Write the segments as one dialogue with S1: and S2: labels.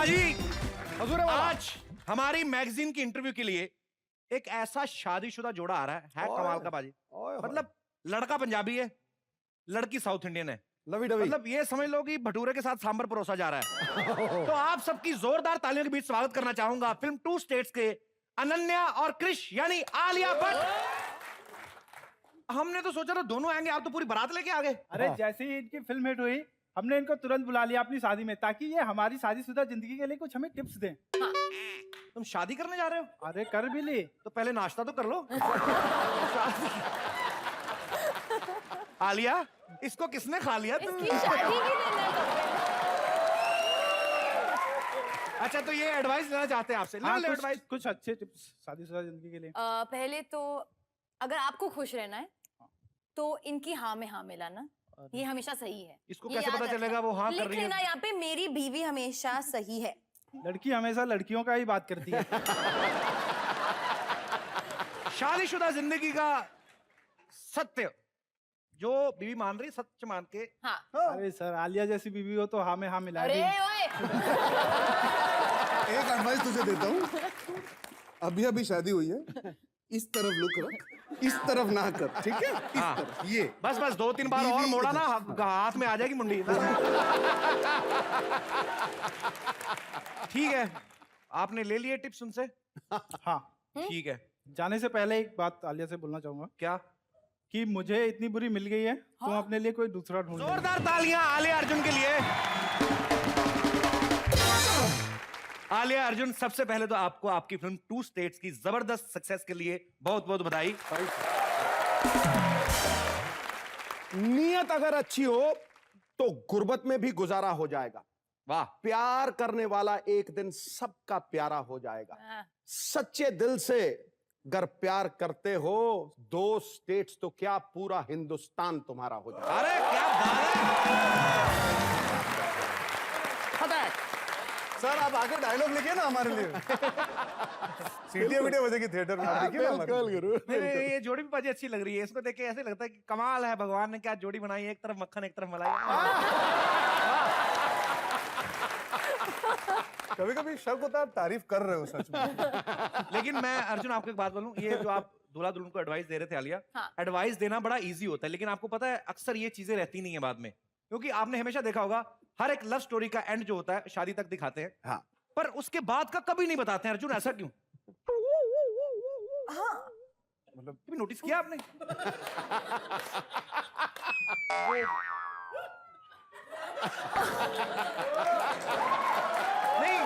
S1: बाजी
S2: हजूर वाला।
S1: आज हमारी मैगजीन की इंटरव्यू के लिए एक ऐसा शादीशुदा जोड़ा आ रहा है कमाल का बाजी। मतलब लड़का पंजाबी है, लड़की साउथ इंडियन है।
S2: Lovey dovey.
S1: मतलब ये समझ लो कि भटूरे के साथ सांबर परोसा जा रहा है। तो आप सबकी जोरदार तालियों के बीच स्वागत करना चाहूंगा फिल्म टू स्टेट्स के अनन्या और क्रिश यानी आलिया भट्ट। हमने तो सोचा था दोनों आएंगे, आप तो पूरी बारात लेके आ गए।
S3: अरे जैसे ही इनकी फिल्म हिट हुई हमने इनको तुरंत बुला लिया अपनी शादी में, ताकि ये हमारी शादीशुदा जिंदगी के लिए कुछ हमें टिप्स दें।
S1: तुम शादी करने जा रहे हो?
S3: अरे कर भी ली।
S1: तो पहले नाश्ता तो कर लो। आलिया, इसको किसने खा लिया?
S4: इसकी शादी की डिनर कब है?
S1: अच्छा, तो ये एडवाइस लेना चाहते हैं आपसे। ले एडवाइस।
S3: कुछ अच्छे टिप्स शादीशुदा जिंदगी के लिए।
S4: पहले तो अगर आपको खुश रहना है तो इनकी हाँ में हाँ मिलाना, ये हमेशा सही है।
S1: इसको
S4: ये
S1: कैसे
S4: याद
S1: पता
S4: रखना।
S1: चलेगा वो हाँ कर
S4: लिख
S1: रही है?
S4: लेना यहाँ पे, मेरी बीवी हमेशा सही है।
S3: लड़की हमेशा लड़कियों का ही बात करती है।
S1: शादीशुदा जिंदगी का सत्य जो बीवी मान रही, सच मान के।
S4: हाँ।
S3: अरे सर, आलिया जैसी बीवी हो तो हाँ में हाँ मिला
S4: अरे
S3: दी।
S4: ओए
S2: एक एडवाइस तुझे देता हूँ, अभी अभी शादी हुई है, इस तरफ लुक रख, इस तरफ ना कर, ठीक है? इस
S1: हाँ।
S2: तरफ, ये
S1: बस बस 2-3 बार और
S2: बीवी
S1: मोड़ा ना, हाथ में आ जाएगी मुंडी। ठीक है, आपने ले लिए टिप्स उनसे।
S3: हाँ।
S1: ठीक है,
S3: जाने से पहले एक बात आलिया से बोलना चाहूंगा
S1: क्या?
S3: कि मुझे इतनी बुरी मिल गई है, तुम अपने लिए कोई दूसरा ढूंढ लो।
S1: जोरदार तालियां आलिया अर्जुन के लिए। आलिया अर्जुन, सबसे पहले तो आपको आपकी फिल्म टू स्टेट्स की जबरदस्त सक्सेस के लिए बहुत बहुत बधाई।
S5: नीयत अगर अच्छी हो तो गुर्बत में भी गुजारा हो जाएगा।
S1: वाह।
S5: प्यार करने वाला एक दिन सबका प्यारा हो जाएगा।
S4: हाँ।
S5: सच्चे दिल से अगर प्यार करते हो, 2 स्टेट्स तो क्या पूरा हिंदुस्तान तुम्हारा हो जाएगा।
S1: अरे क्या बात है।
S5: फटाक।
S2: सर आप आगे डायलॉग लिखिए ना हमारे लिए। सीटियां वीडियो बजेगी थिएटर में, आप लिखिए ना हमारे लिए।
S1: नहीं, ये जोड़ी भी बाजी अच्छी लग रही है। इसको देख के ऐसे लगता है कि कमाल है, भगवान ने क्या जोड़ी बनाई है, एक तरफ मक्खन एक तरफ मलाई।
S2: कभी कभी शक होता है आप तारीफ कर रहे हो सच में।
S1: लेकिन मैं अर्जुन आपको एक बात बोलूं, ये जो आप दूल्हा दुल्हन को एडवाइस दे रहे थे आलिया,
S4: हाँ।
S1: एडवाइस देना बड़ा इजी होता है, लेकिन आपको पता है अक्सर ये चीजें रहती नहीं है बाद में। क्योंकि आपने हमेशा देखा होगा हर एक लव स्टोरी का एंड जो होता है शादी तक दिखाते हैं,
S5: हाँ।
S1: पर उसके बाद का कभी नहीं बताते हैं। अर्जुन ऐसा क्यों?
S4: हाँ।
S1: मतलब कभी नोटिस किया आपने? नहीं,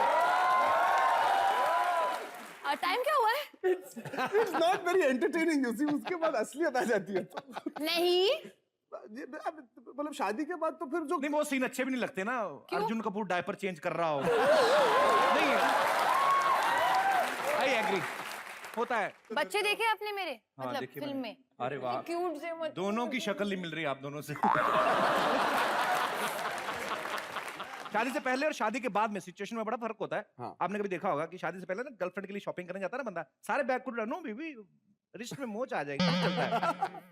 S4: टाइम क्या हुआ है?
S2: It's not very entertaining, you see, उसके बाद असलियत आ जाती है।
S4: नहीं,
S2: मतलब शादी के बाद तो फिर जो
S1: नहीं वो सीन अच्छे भी नहीं लगते ना।
S4: क्यों?
S1: अर्जुन कपूर डायपर चेंज कर रहा हो। नहीं, आई एग्री, होता है।
S4: बच्चे देखे आपने मेरे?
S1: हाँ,
S4: मतलब
S1: देखे
S4: फिल्म
S1: मैंने।
S4: में।
S1: अरे वाह,
S4: क्यूट से मत।
S1: दोनों की शक्ल नहीं मिल रही आप दोनों से। शादी से पहले और शादी के बाद में सिचुएशन में बड़ा फर्क होता है।
S5: हाँ।
S1: आपने कभी देखा होगा कि शादी से पहले ना गर्लफ्रेंड के लिए शॉपिंग करने जाता है ना बंदा, सारे बैग को रनो बीबी, रिस्ट में मोच आ जाएगी, तब चलता है।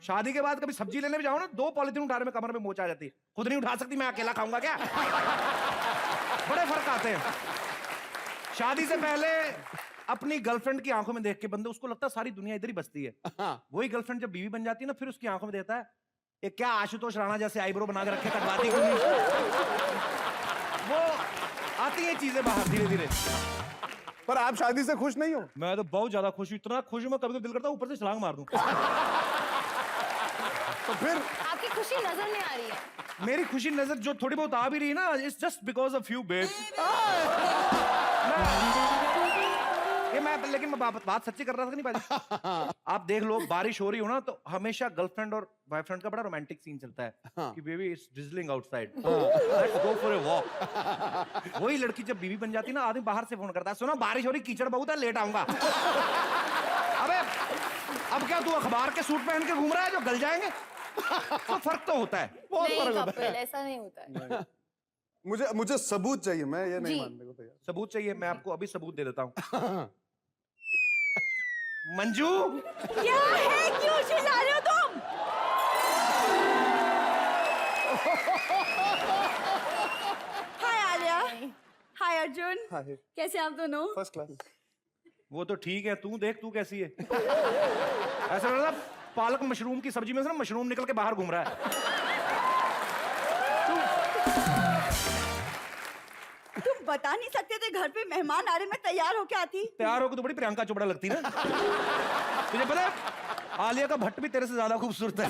S1: शादी के बाद कभी सब्जी लेने भी जाओ ना, 2 पॉलिथीन उठाने में कमर में मोच आ जाती है। खुद नहीं उठा सकती, मैं अकेला खाऊंगा क्या? बड़े फर्क आते हैं। शादी से पहले अपनी गर्लफ्रेंड की आंखों में देख के बंदे, उसको लगता है सारी दुनिया इधर ही बसती है।
S5: हाँ।
S1: वही गर्लफ्रेंड जब बीवी बन जाती है ना, फिर उसकी आंखों में देता है ये क्या आशुतोष राणा जैसे आईब्रो बना के रखे, कटवाती क्यों नहीं? वो आती है चीजें बाहर धीरे धीरे।
S2: पर आप शादी से खुश नहीं हो?
S1: मैं तो बहुत ज्यादा खुश हूँ, इतना खुश हूँ मैं कभी तो दिल करता है ऊपर से छलांग मार दूं।
S2: तो फिर
S4: आपकी खुशी नजर नहीं आ रही है।
S1: मेरी खुशी नजर जो थोड़ी बहुत आ भी रही है ना, it's just because of you babe. ये मैं लेकिन मैं बात सच्ची कर रहा था नहीं बाजी। आप देख लो, बारिश हो रही हो ना तो हमेशा गर्लफ्रेंड और बॉयफ्रेंड का बड़ा रोमांटिक सीन चलता है कि baby it's drizzling outside, let's go for a walk. वही लड़की जब बीवी बन जाती है ना, आदमी बाहर से फोन करता है, सुनो बारिश हो रही, कीचड़ बहुत है, लेट आऊंगा। अबे अब क्या तू अखबार के सूट पहन के घूम रहा है जो गल जाएंगे? तो फर्क तो होता है, बहुत
S4: नहीं
S1: फर्क होता
S4: कपिल,
S1: है।
S4: ऐसा नहीं होता है।
S2: मुझे सबूत चाहिए, मैं ये नहीं
S4: जी।
S2: मानने को तैयार।
S1: सबूत चाहिए? मैं आपको अभी सबूत दे देता हूँ। मंजू,
S4: क्या है, क्यों चिल्ला रहे हो तुम? हाय आलिया।
S6: हाय अर्जुन,
S2: हाय।
S6: कैसे आप दोनों?
S2: First class.
S1: वो तो ठीक है, तू देख तू कैसी है। ऐसा लग रहा है पालक मशरूम की सब्जी में से ना मशरूम निकल के बाहर घूम रहा है।
S6: तुम बता नहीं सकते थे घर पे मेहमान आ रहे, मैं तैयार होके आती।
S1: तैयार होकर तो बड़ी प्रियंका चोपड़ा लगती ना। तुझे पता है आलिया का भट्ट भी तेरे से ज्यादा खूबसूरत है।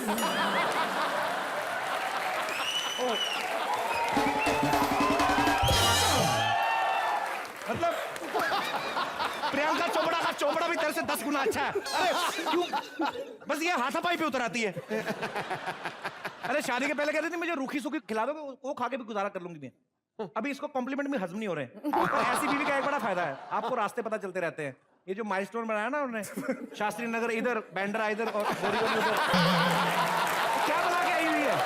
S1: मतलब प्रियंका चोपड़ा का चोपड़ा भी तेरे से 10 गुना अच्छा है। अरे क्यों बस ये हाथापाई पे उतर आती है। अरे शादी के पहले कहती थी मुझे रूखी सूखी खिला दोगे, वो खा के भी गुजारा कर लूंगी मैं। अभी इसको कॉम्प्लीमेंट में हजम नहीं हो रहे हैं। पर ऐसी बीवी का एक बड़ा फायदा है, आपको रास्ते पता चलते रहते हैं। ये जो माइलस्टोन बनाया ना उन्होंने, शास्त्री नगर इधर, बैंड्रा इधर और बोरीवली उधर, क्या बना के आई हुई है।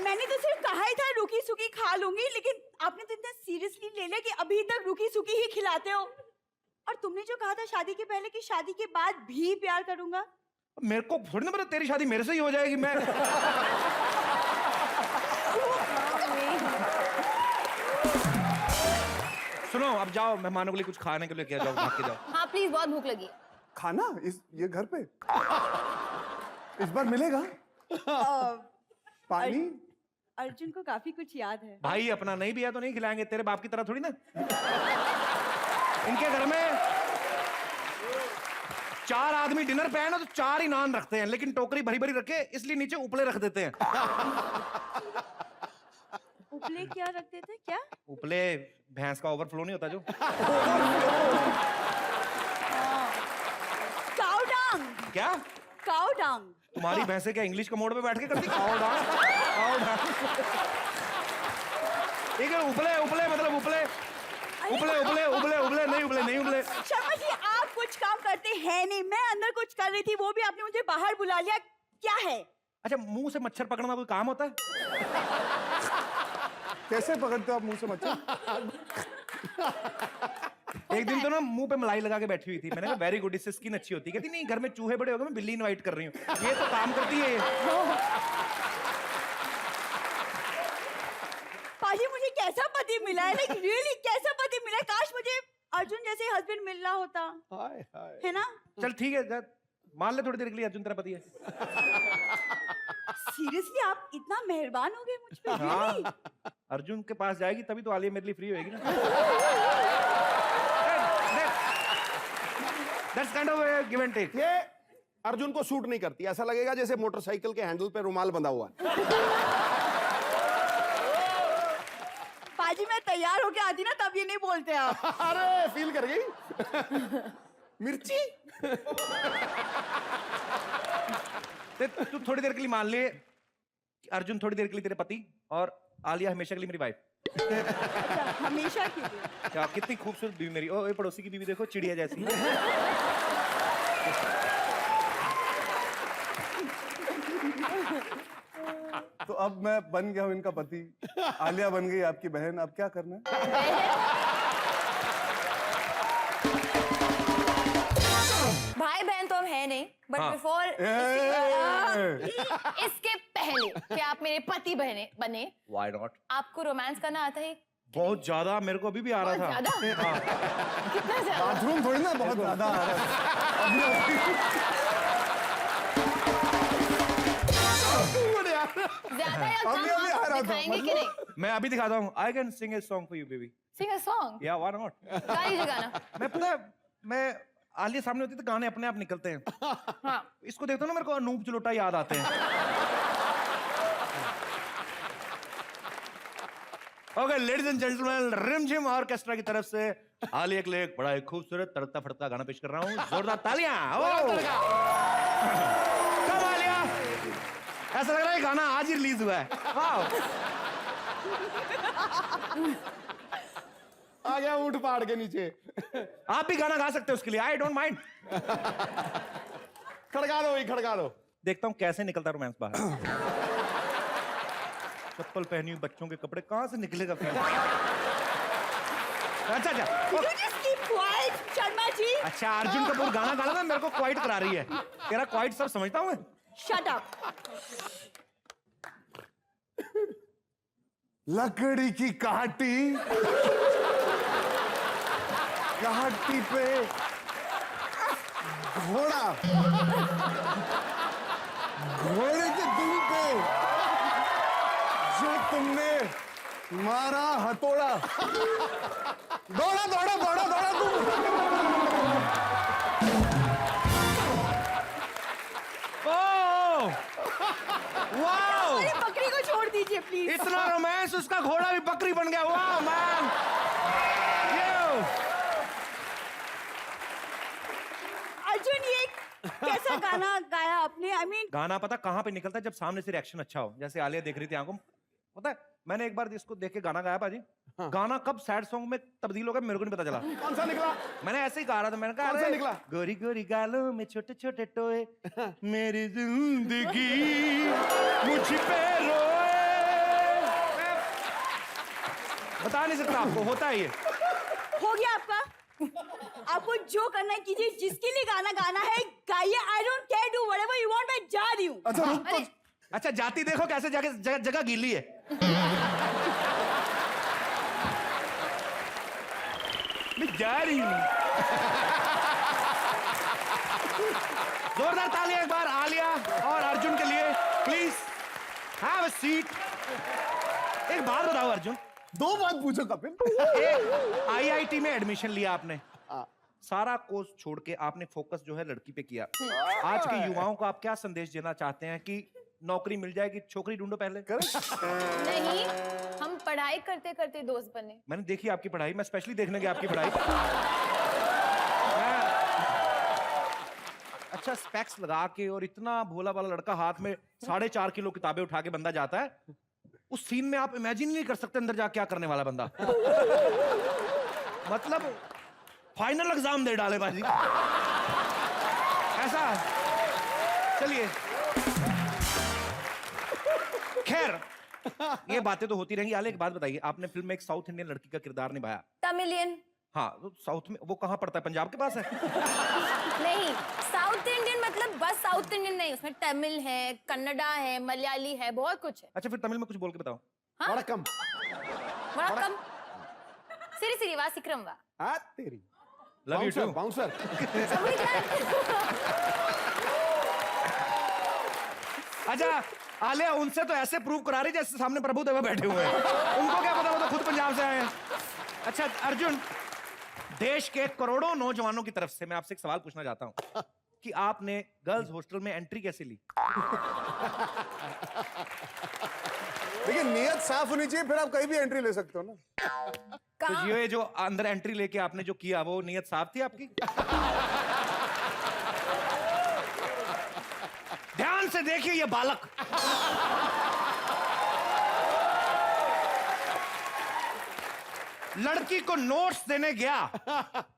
S6: मैंने तो सिर्फ कहा ही था रूखी सूखी खा लूंगी, लेकिन आपने तो इतना सीरियसली ले लिया कि अभी तक रूखी सूखी ही खिलाते हो। और तुमने जो कहा था शादी के पहले कि शादी के बाद भी प्यार करूंगा।
S1: मेरे को थोड़ी ना पता तेरी शादी मेरे से ही हो जाएगी। मैं सुनो अब जाओ, मेहमानों के लिए कुछ खाने के लिए क्या जाओ, भाग के जाओ।
S4: हाँ प्लीज, बहुत भूख लगी।
S2: खाना ये घर पे इस बार मिलेगा? पानी?
S6: अर्जुन को काफी कुछ याद है।
S1: भाई अपना नहीं भी है तो नहीं खिलाएंगे, तेरे बाप की तरह थोड़ी ना। इनके घर में 4 आदमी डिनर पे है ना तो 4 ही नान रखते हैं, लेकिन टोकरी भरी भरी रखे इसलिए नीचे उपले रख देते हैं।
S6: उपले क्या रखते थे? क्या
S1: उपले? भैंस का ओवरफ्लो नहीं होता जो।
S6: काऊ डांग।
S1: क्या
S6: काऊ डांग?
S1: तुम्हारी भैंसे क्या इंग्लिश का मोड पे बैठ के करती? काऊ डांग, काऊ डांग। ठीक है, उपले उपले मतलब उपले उपले उपले उपले उपले नहीं उपले नहीं उपले।
S6: शर्मा जी आप कुछ काम करते हैं नहीं, मैं अंदर कुछ कर रही थी, वो भी आपने मुझे बाहर बुला लिया, क्या है?
S1: अच्छा, मुंह से मच्छर पकड़ना कोई काम होता है?
S2: कैसे पकड़ते हो आप मुंह से मच्छर?
S1: एक दिन तो ना मुंह पे मलाई लगा के बैठी हुई थी, मैंने कहा वेरी गुड, इससे स्किन अच्छी होती है। कहती नहीं, घर में चूहे बड़े हो गए, मैं बिल्ली इनवाइट कर रही हूँ। ये तो काम करती है ये।
S6: पाजी मुझे कैसा पति मिला है, लाइक रियली कैसा पति मिला है। काश मुझे अर्जुन जैसे हस्बैंड मिलना होता,
S5: हाय हाय।
S6: है ना?
S1: चल ठीक है, मान ले थोड़ी देर के लिए अर्जुन तेरा पति है।
S6: सीरियसली आप इतना मेहरबान हो गए मुझ पे।
S1: हाँ,
S6: really?
S1: अर्जुन के पास जाएगी तभी तो आलिया मेरे लिए फ्री होएगी ना। That's kind of a give and take.
S5: ये अर्जुन को सूट नहीं करती, ऐसा लगेगा जैसे मोटरसाइकिल के हैंडल पे रुमाल बंधा हुआ है।
S6: पाजी मैं तैयार होके आती ना तब ये नहीं बोलते आप।
S5: अरे फील कर गई। मिर्ची।
S1: तू थोड़ी देर के लिए मान ले अर्जुन थोड़ी देर के लिए तेरे पति और आलिया हमेशा के लिए मेरी वाइफ।
S6: अच्छा, हमेशा के लिए।
S1: क्या कितनी खूबसूरत बीवी मेरी। ओ ये पड़ोसी की बीवी देखो, चिड़िया जैसी।
S2: तो अब मैं बन गया हूँ इनका पति, आलिया बन गई आपकी बहन, अब क्या करना है?
S4: भाई बहन तो हम है नहीं, बट
S1: हाँ।
S4: बिफोर
S2: ए,
S4: इसके पहले कि आप मेरे पति बने,
S1: Why not?
S4: आपको रोमांस करना आता है?
S1: बहुत ज्यादा, मेरे को अभी भी आ रहा
S4: बहुत
S1: था।
S4: ज्यादा? कितना ज्यादा?
S2: बाथरूम थोड़ी ना बहुत ज्यादा आ रहा है।
S4: ज्यादा या
S2: अभी
S4: कम
S2: आ
S4: आप
S2: रहा था,
S4: दिखाएंगे कि नहीं?
S1: मैं अभी दिखाता हूँ। I can sing a song for you, baby.
S4: Sing a song.
S1: Yeah, why not?
S4: गा लीजिए गाना।
S1: मैं पता है, मैं आलिया सामने होती तो गाने अपने आप निकलते हैं।
S4: हाँ।
S1: इसको देखता हूँ ना, मेरे को अनूप जलोटा याद आते हैं। ओके लेडीज एंड जेंटलमैन, रिमझिम ऑर्केस्ट्रा की तरफ से आलिया के लिए एक बड़ा ही खूबसूरत तड़कता फड़कता गाना पेश कर रहा हूँ। जोरदार तालियां। कब आलिया? ऐसा लग रहा है गाना आज ही रिलीज हुआ है। वाह।
S5: आ गया ऊंट पहाड़ के नीचे।
S1: आप भी गाना गा सकते हो उसके लिए, आई डोंट माइंड।
S5: खड़का दो भाई, खड़का दो।
S1: देखता हूँ कैसे निकलता रोमांस बाहर। चप्पल पहनी हुई, बच्चों के कपड़े, कहाँ से निकलेगा फिर? अच्छा अच्छा
S6: You just keep quiet, Sharma ji.
S1: अच्छा, अर्जुन कपूर गाना गाना ना मेरे को क्वाइट करा रही है। तेरा क्वाइट सब समझता हूँ मैं।
S6: Shut up.
S2: लकड़ी की काटी, काटी पे घोड़ा, घोड़े के दुम पे जो तुमने मारा हथौड़ा, दौड़ा दौड़ा दौड़ा दौड़ा तुम।
S1: वाओ,
S6: अरे बकरी को छोड़ दीजिए प्लीज।
S1: इतना रोमांस, उसका घोड़ा भी बकरी बन गया। वाह मैन,
S6: अर्जुन ये कैसा गाना गाया आपने? आई मीन
S1: गाना पता कहाँ पे निकलता है? जब सामने से रिएक्शन अच्छा हो। जैसे आलिया देख रही थी आंखों में, पता है मैंने एक बार इसको देख के गाना गाया पाजी। गाना कब सैड सॉन्ग में तब्दील हो गया मेरे को नहीं पता चला।
S2: कौन सा निकला?
S1: मैंने ऐसे ही गा रहा था, मैंने कहा
S2: कौन सा
S1: अरे,
S2: निकला?
S1: गोरी गोरी गालों में छोटे छोटे टोए, मेरी जिंदगी मुझ पे रोए। मैं बता नहीं सकता आपको, होता है ये।
S6: हो गया आपका। आपको जो करना है कीजिए, जिसके लिए गाना गाना है गाइए। I don't care, do whatever you want, मैं जा रही हूँ।
S2: अच्छा रुक तो।
S1: अच्छा जाती देखो कैसे जाके जगह गीली है। मैं जा रही हूँ। जोरदार तालियां एक बार आलिया और अर्जुन के लिए प्लीज। Have a seat. एक बात बताओ अर्जुन,
S2: दो बात पूछो कपिल।
S1: आईआईटी में एडमिशन लिया आपने, सारा कोर्स छोड़ के आपने फोकस जो है लड़की पे किया। आज के युवाओं को आप क्या संदेश देना चाहते हैं कि नौकरी मिल जाएगी, छोकरी ढूंढो पहले?
S4: नहीं, हम पढ़ाई करते करते दोस्त बने।
S1: मैंने देखी आपकी पढ़ाई, मैं स्पेशली देखने गया आपकी पढ़ाई। अच्छा स्पेक्स लगा के और इतना भोला वाला लड़का, हाथ में 4.5 किलो किताबें उठा के बंदा जाता है, उस सीन में आप इमेजिन नहीं कर सकते अंदर जाके क्या करने वाला बंदा। मतलब फाइनल एग्जाम दे डाले बाजी ऐसा। चलिए खैर, ये बातें तो होती रहेंगी। आले एक बात बताइए, आपने फिल्म में एक साउथ इंडियन लड़की का किरदार निभाया।
S4: तमिलियन।
S1: हाँ, तो साउथ में वो कहाँ पड़ता है? पंजाब के पास है?
S4: नहीं, साउथ इंडियन मतलब बस साउथ इंडियन नहीं, उसमें तमिल है, कन्नडा है, मलयाली है, बहुत कुछ है।
S1: अच्छा फिर तमिल में कुछ बोल के बताओ।
S4: हाँ?
S5: वड़कम।
S4: वड़कम। सिरी सिरी वा सिक्रम वा।
S5: हाँ तेरी।
S1: Love you too
S5: bouncer.
S1: अच्छा आलिया उनसे तो ऐसे प्रूव करा रही जैसे सामने प्रभु देवा बैठे हुए हैं। उनको क्या पता, वो तो खुद पंजाब से आए हैं। अच्छा अर्जुन, देश के करोड़ों नौजवानों की तरफ से मैं आपसे एक सवाल पूछना चाहता हूं कि आपने गर्ल्स हॉस्टल में एंट्री कैसे ली?
S2: देखिए नियत साफ होनी चाहिए, फिर आप कहीं भी एंट्री ले सकते हो ना।
S1: तो ये जो अंदर एंट्री लेके आपने जो किया वो नियत साफ थी आपकी? ध्यान से देखिए ये बालक। लड़की को नोट्स देने गया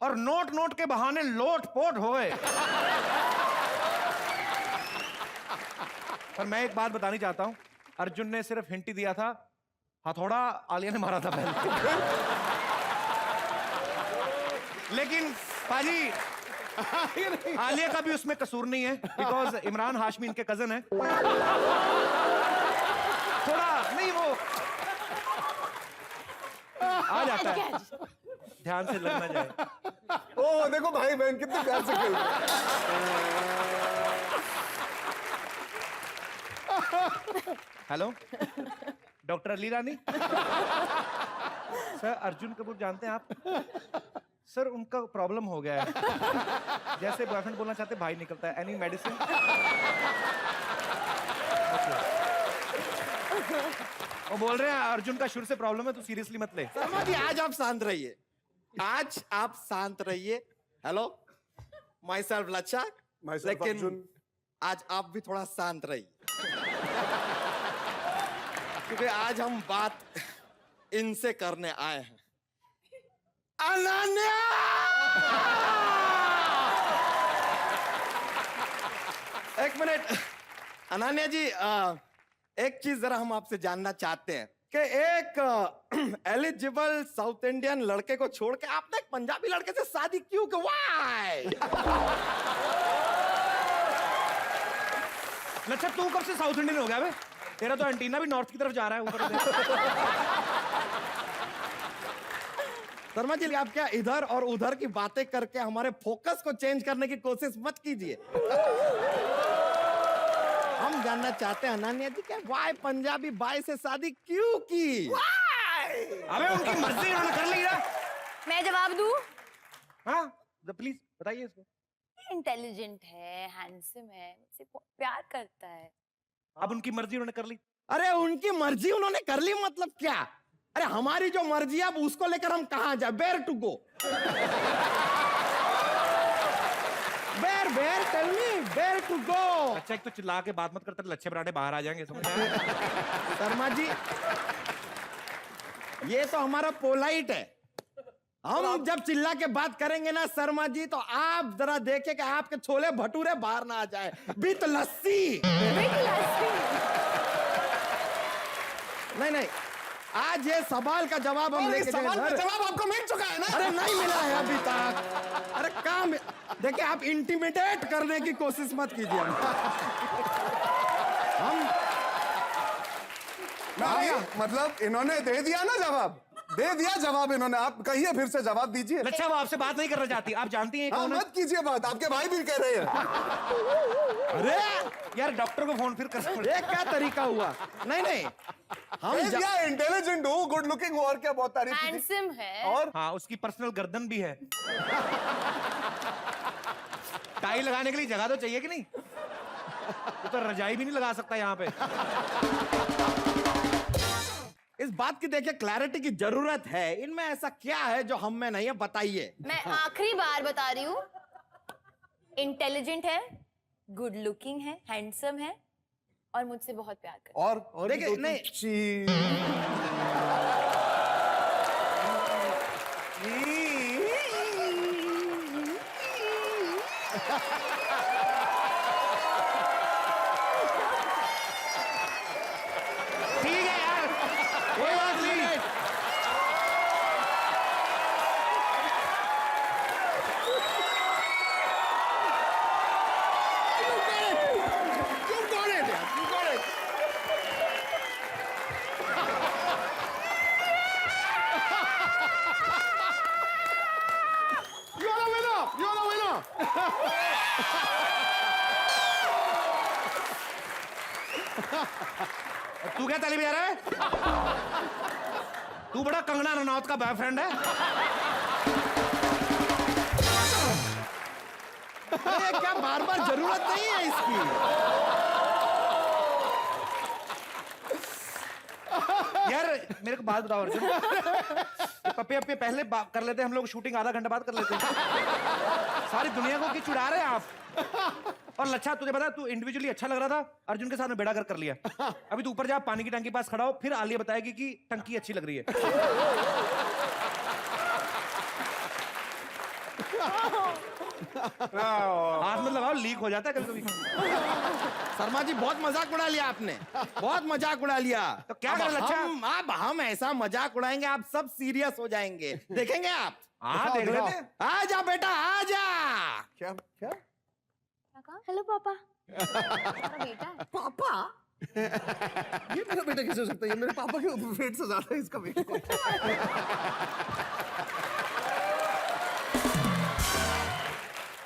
S1: और नोट के बहाने लोट-पोट होए। पर मैं एक बात बतानी चाहता हूं, अर्जुन ने सिर्फ हिंट ही दिया था, हथौड़ा आलिया ने मारा था पहले। लेकिन पाजी आलिया का भी उसमें कसूर नहीं है, बिकॉज इमरान हाशमी इनके कजन है। थोड़ा नहीं वो आ जाता है, ध्यान से लगना जाए।
S2: ओ देखो भाई बहन कितने प्यार से खेल रहे हैं।
S1: हेलो डॉक्टर अली रानी सर, अर्जुन कपूर जानते हैं आप? सर उनका प्रॉब्लम हो गया है, जैसे बॉयफ्रेंड बोलना चाहते भाई निकलता है। Any medicine? वो बोल रहे हैं अर्जुन का शुरू से प्रॉब्लम है, तो सीरियसली मत ले।
S5: शर्मा जी आज आप शांत रहिए, आज आप शांत रहिए। हेलो माई सेल्फ लच्छा, लेकिन
S2: अर्जुन।
S5: आज आप भी थोड़ा शांत रहिए, क्योंकि आज हम बात इनसे करने आए हैं। अनन्या! एक मिनट अनन्या जी, एक चीज जरा हम आपसे जानना चाहते हैं कि एक एलिजिबल साउथ इंडियन लड़के को छोड़ के आपने एक पंजाबी लड़के से शादी क्यों की? व्हाई?
S1: अच्छा तू कब से साउथ इंडियन हो गया बे? तेरा तो एंटीना भी नॉर्थ की तरफ जा रहा है ऊपर से।
S5: शर्मा जी आप क्या इधर और उधर की बातें करके हमारे फोकस को चेंज करने की कोशिश मत कीजिए। हम जानना चाहते हैं अनन्या जी क्या वाई पंजाबी बाई से शादी क्यों की?
S1: अबे उनकी मर्जी उन्होंने कर ली ना।
S4: मैं जवाब दूं?
S1: हाँ प्लीज बताइए इसको।
S4: इंटेलिजेंट है, हैंडसम है, मुझसे बहुत प्यार करता है।
S1: अब उनकी मर्जी उन्होंने कर ली।
S5: अरे उनकी मर्जी उन्होंने कर ली मतलब क्या? अरे हमारी जो मर्जी है अब उसको लेकर हम कहां जाए? Where to go? Where tell me where to go?
S1: अच्छा एक तो चिल्ला के बात मत करते, लच्छे पराठे बाहर आ जाएंगे, समझ में आया?
S5: शर्मा जी ये तो हमारा पोलाइट है। हम जब चिल्ला के बात करेंगे ना शर्मा जी तो आप जरा देखें कि आपके छोले भटूरे बाहर ना आ जाए विथ लस्सी। नहीं आज ये सवाल का जवाब हम लेके
S2: सवाल का
S5: जाएंगे।
S2: जवाब आपको मिल चुका है ना?
S5: अरे नहीं मिला है अभी तक। अरे काम देखिए आप इंटिमिडेट करने की कोशिश मत कीजिए। हम
S2: नहीं, मतलब इन्होंने दे दिया ना जवाब, दे दिया जवाब इन्होंने। आप कहिए फिर से जवाब दीजिए।
S1: लच्छा वो आपसे बात नहीं करना चाहती, आप जानती हैं
S2: हाँ,
S1: कौन है?
S2: मत कीजिए बात, आपके भाई भी कह रहे हैं।
S5: अरे
S1: यार डॉक्टर को फोन फिर कर।
S5: ये क्या तरीका हुआ? नहीं हम
S2: दे दिया, इंटेलिजेंट हो, गुड लुकिंग हो, और क्या बहुत तारीफ की थी।
S4: हैंडसम है।
S2: और
S1: हाँ उसकी पर्सनल गर्दन भी है। टाई लगाने के लिए जगह तो चाहिए कि नहीं? तो रजाई भी नहीं लगा सकता यहाँ पे।
S5: इस बात की देखिए क्लैरिटी की जरूरत है। इनमें ऐसा क्या है जो हम में नहीं है? बताइए।
S4: मैं आखिरी बार बता रही हूँ, इंटेलिजेंट है, गुड लुकिंग है, हैंडसम है और मुझसे बहुत प्यार करता है।
S2: और
S5: देखिए,
S2: भी दो-तीन
S5: नहीं।
S2: चीज।
S1: ठीक है यार, कोई बात नहीं। तू क्या ताली बजा रहा है? तू बड़ा कंगना रनौत का बॉयफ्रेंड है?
S5: अरे क्या बार बार जरूरत नहीं है इसकी।
S1: यार मेरे को बात बताओ अर्जुन, ये पप्पे अपे पहले कर लेते, हम लोग शूटिंग आधा घंटा बाद कर लेते। सारी दुनिया को क्यों चिढ़ा रहे हैं आप? और लच्छा तुझे पता तू इंडिविजुअली अच्छा लग रहा था, अर्जुन के साथ में बेड़ा कर लिया। अभी तू ऊपर जा, पानी की टंकी पास खड़ा हो, फिर आलिया बताएगी कि टंकी अच्छी लग रही है। हाथ में लगाओ, लीक हो जाता है कभी कभी।
S5: शर्मा जी बहुत मजाक उड़ा लिया आपने, बहुत मजाक उड़ा लिया।
S1: तो क्या
S5: अब
S1: करें लच्छा?
S5: अब हम ऐसा मजाक उड़ाएंगे आप सब सीरियस हो जाएंगे, देखेंगे आप।
S1: हाँ देख लेते हैं।
S5: आ जा बेटा आ जा।
S2: क्या क्या
S4: हेलो पापा। बेटा है।
S2: पापा? ये मेरा बेटा कैसे हो सकता है? ये मेरे पापा के वेट से ज्यादा है इसका wait.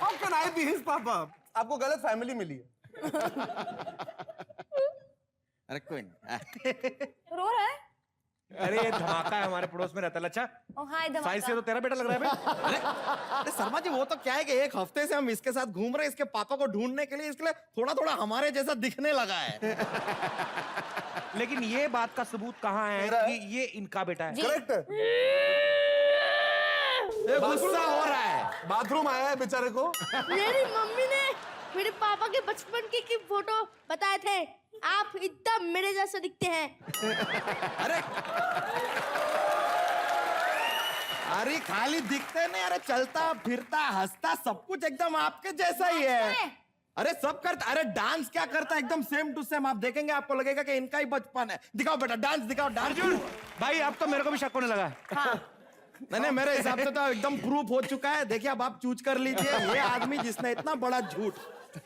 S2: How can I be his पापा? आपको गलत फैमिली मिली है।
S5: अरे कोई नहीं।
S4: रो रहा है?
S1: अरे ये धमाका है, हमारे पड़ोस में रहता है लच्छा।
S4: ओ हाय धमाका।
S1: साइज से तो तेरा बेटा लग रहा है बे।
S5: अरे शर्मा जी वो तो क्या है कि एक हफ्ते से हम इसके साथ घूम रहे हैं, इसके पापा को ढूंढने के लिए, इसके लिए थोड़ा थोड़ा हमारे जैसा दिखने लगा है।
S1: लेकिन ये बात का सबूत कहाँ है
S2: मेरा है।
S1: कि ये इनका बेटा है?
S2: करेक्ट है।
S5: ये गुस्सा हो रहा है।
S2: बाथरूम आया है बेचारे को।
S7: मेरी मम्मी ने मेरे पापा के बचपन की फोटो बताए थे। आप एकदम मेरे जैसे दिखते हैं।
S5: अरे खाली दिखते नहीं, अरे चलता फिरता हंसता सब कुछ एकदम आपके जैसा ही है। अरे सब करता, अरे डांस क्या करता है एकदम सेम टू सेम। आप देखेंगे आपको लगेगा कि इनका ही बचपन है। दिखाओ बेटा डांस दिखाओ।
S1: अर्जुन भाई अब तो मेरे को भी शक होने लगा है।
S5: नहीं मेरे हिसाब से तो एकदम प्रूफ हो चुका है। देखिए अब आप चूज कर लीजिए, ये आदमी जिसने इतना बड़ा झूठ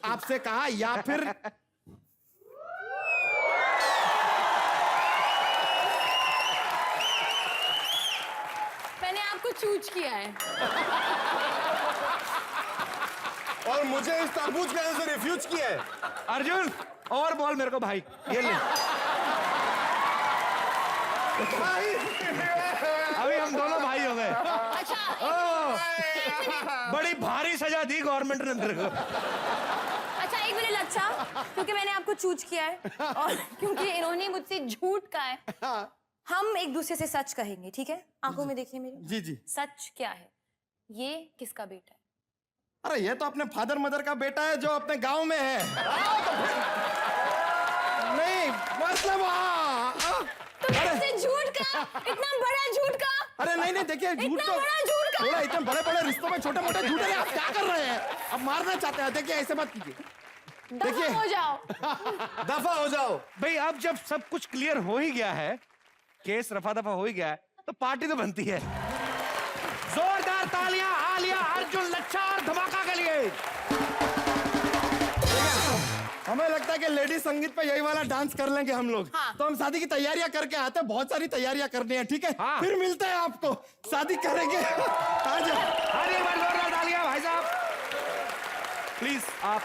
S5: आपसे कहा या फिर
S4: चूज किया है।
S2: और मुझे इस तरबूज कहने से रिफ्यूज किया है।
S1: अर्जुन और बोल मेरे को भाई, ये ले। अभी हम दोनों भाई हो गए।
S4: अच्छा
S1: बड़ी भारी सजा दी गवर्नमेंट ने तेरे को।
S4: अच्छा, एक मिनट लच्छा, क्योंकि मैंने आपको चूज किया है और क्योंकि इन्होंने मुझसे झूठ कहा है, हम एक दूसरे से सच कहेंगे, ठीक है? आंखों में देखिए मेरे।
S5: जी जी।
S4: सच क्या है? ये किसका बेटा है?
S5: अरे ये तो अपने फादर मदर का बेटा है जो अपने गांव में है। नहीं मतलब
S4: तुमने झूठ कहा, इतना बड़ा झूठ कहा।
S5: अरे नहीं देखिए, झूठ
S4: इतना
S5: तो
S4: बड़ा झूठ कहा।
S5: थोड़ा, इतने बड़े बड़े रिश्तों में छोटे मोटे झूठ है। आप क्या कर रहे हैं? अब मारना चाहते हैं? देखिए ऐसे मत कीजिए।
S4: दफा हो जाओ।
S5: दफा हो जाओ।
S1: भाई अब जब सब कुछ क्लियर हो ही गया है, केस रफा दफा हो ही गया है, तो पार्टी तो बनती है। जोरदार तालियां आलिया, अर्जुन, लच्छा और धमाका के लिए।
S5: हमें लगता है कि लेडी संगीत पे यही वाला डांस कर लेंगे हम लोग।
S4: हाँ।
S5: तो हम शादी की तैयारियां करके आते हैं, बहुत सारी तैयारियां करनी है, ठीक है?
S1: हाँ।
S5: फिर मिलते हैं आपको, शादी करेंगे। आ जाओ।
S1: अरे एक बार जोरदार तालियां भाई साहब। प्लीज आप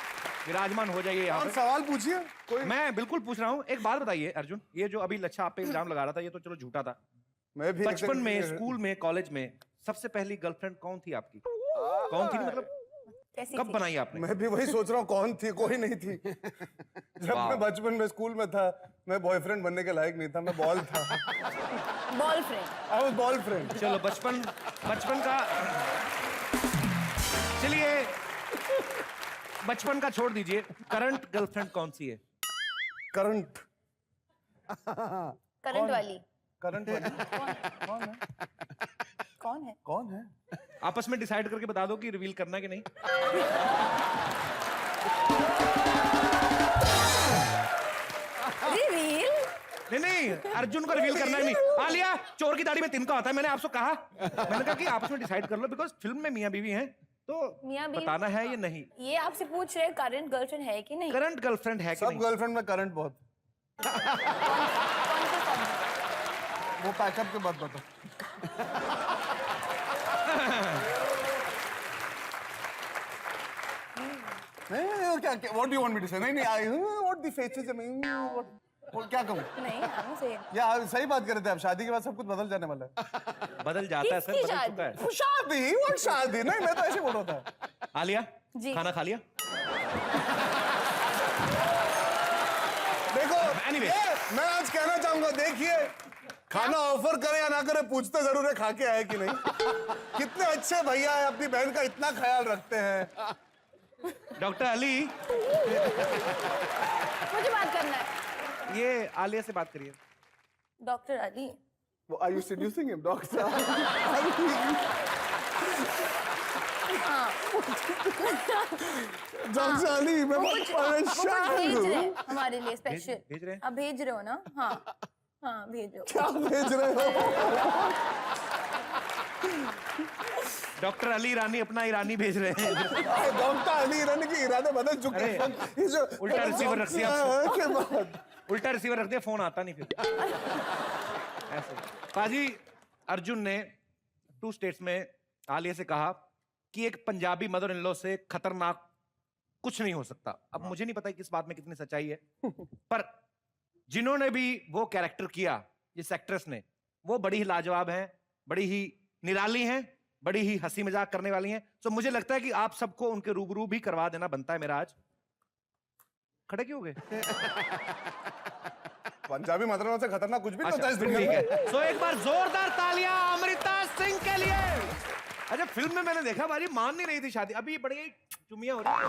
S1: विराजमान हो जाइए यहाँ
S2: और
S1: पे।
S2: सवाल पूछिए कोई।
S1: मैं बिल्कुल पूछ रहा हूँ। एक बात बताइए अर्जुन, ये जो अभी लच्छा आप पे इल्जाम लगा रहा था, ये तो चलो झूठा था।
S2: मैं भी
S1: बचपन में, स्कूल में, कॉलेज में सबसे पहली गर्लफ्रेंड कौन थी आपकी? कौन थी मतलब
S4: कैसी
S1: कब
S4: थी?
S1: बनाई आपने?
S2: मैं भी वही सोच रहा हूँ, कौन थी? कोई नहीं थी। जब मैं बचपन में स्कूल में था, मैं बॉयफ्रेंड बनने के लायक नहीं था, मैं बॉल था।
S4: Ball friend.
S2: I was ball friend.
S1: चलो बचपन का, चलिए बचपन का छोड़ दीजिए। करंट गर्लफ्रेंड कौन सी है?
S2: करंट।
S4: करंट वाली
S2: करंट वाली
S4: कौन है?
S2: कौन है?
S1: आपस में डिसाइड करके बता दो कि रिवील करना है कि नहीं।
S4: रिवील?
S1: नहीं अर्जुन को रिवील करना ही नहीं। आलिया, चोर की दाढ़ी में तिनका होता है, मैंने आपसे कहा। मैंने कहा कि आपस में डिसाइड कर लो, बिकॉज फिल्म में मियां बीवी हैं, तो
S4: मियां बीवी?
S1: बताना है या नहीं।
S4: ये आपसे पूछ रहे करंट गर्लफ्रेंड है कि नहीं?
S1: करंट गर्लफ्रेंड है कि
S2: सब
S1: नहीं?
S2: गर्लफ्रेंड में करंट बहुत। वो पैकअप के बाद बता। नहीं और क्या, what do you want me to say? नहीं I what the faces, I mean what क्या कहूं?
S4: नहीं, हम से
S2: या सही बात कर रहे थे आप, शादी के बाद सब कुछ बदल जाने वाला है।
S1: बदल जाता है सर,
S4: किसकी
S1: बदल
S4: शादी?
S1: चुका है।
S2: वो शादी, व्हाट शादी? नहीं मैं तो ऐसे बोल रहा था।
S1: आलिया
S4: जी।
S1: खाना खा लिया?
S2: देखो
S1: Anyway.
S2: ये मैं आज कहना चाहूंगा, देखिए खाना ऑफर करे या ना करे, पूछते जरूर है खा के आए कि नहीं। कितने अच्छे भैया है, अपनी बहन का इतना ख्याल रखते हैं।
S1: डॉक्टर अली,
S4: मुझे बात करना है।
S1: ये आलिया से बात करिए।
S4: Doctor Ali,
S2: are you seducing him doctor? Doctor Ali मैं बहुत
S4: वो कुछ
S2: परेशान
S4: भेज रहे
S2: हूँ।
S4: हैं हमारे लिए स्पेशल।
S1: भेज रहे हैं?
S4: अब भेज रहे हो ना? हाँ हाँ भेज रहे हो।
S2: क्या भेज रहे हो?
S1: डॉक्टर अली ईरानी अपना ईरानी भेज रहे हैं।
S2: डॉक्टर अली ईरानी के इरादे बदल चुके
S1: अरे,
S2: हैं। ये जो
S1: उल्टा रिसीवर रख दिया आपसे।
S2: के बाद
S1: उल्टा रिसीवर रख दिया, फोन आता नहीं फिर। ऐसे पाजी, अर्जुन ने 2 स्टेट्स में आलिया से कहा कि एक पंजाबी मदर इन लॉ से खतरनाक कुछ नहीं हो सकता। अब मुझे नहीं पता कि किस बात में कितनी सच्चाई है, पर जिन्होंने भी वो कैरेक्टर किया, जिस एक्ट्रेस ने, वो बड़ी ही लाजवाब हैं, बड़ी ही निराली हैं, बड़ी ही हंसी मजाक करने वाली हैं। तो मुझे लगता है कि आप सबको उनके रूबरू भी करवा देना बनता है मेरा आज। खड़े क्यों हो गए?
S2: पंजाबी मदरों से खतरनाक कुछ भी नहीं होता
S1: अच्छा,
S2: इस दुनिया
S1: ठीक
S2: में।
S1: है। तो एक बार जोरदार तालियां अमृता सिंह के लिए। अच्छा, फिल्म में मैंने देखा बारी मान नहीं रही थी शादी, अभी बड़ी चुमियां हो रही हैं।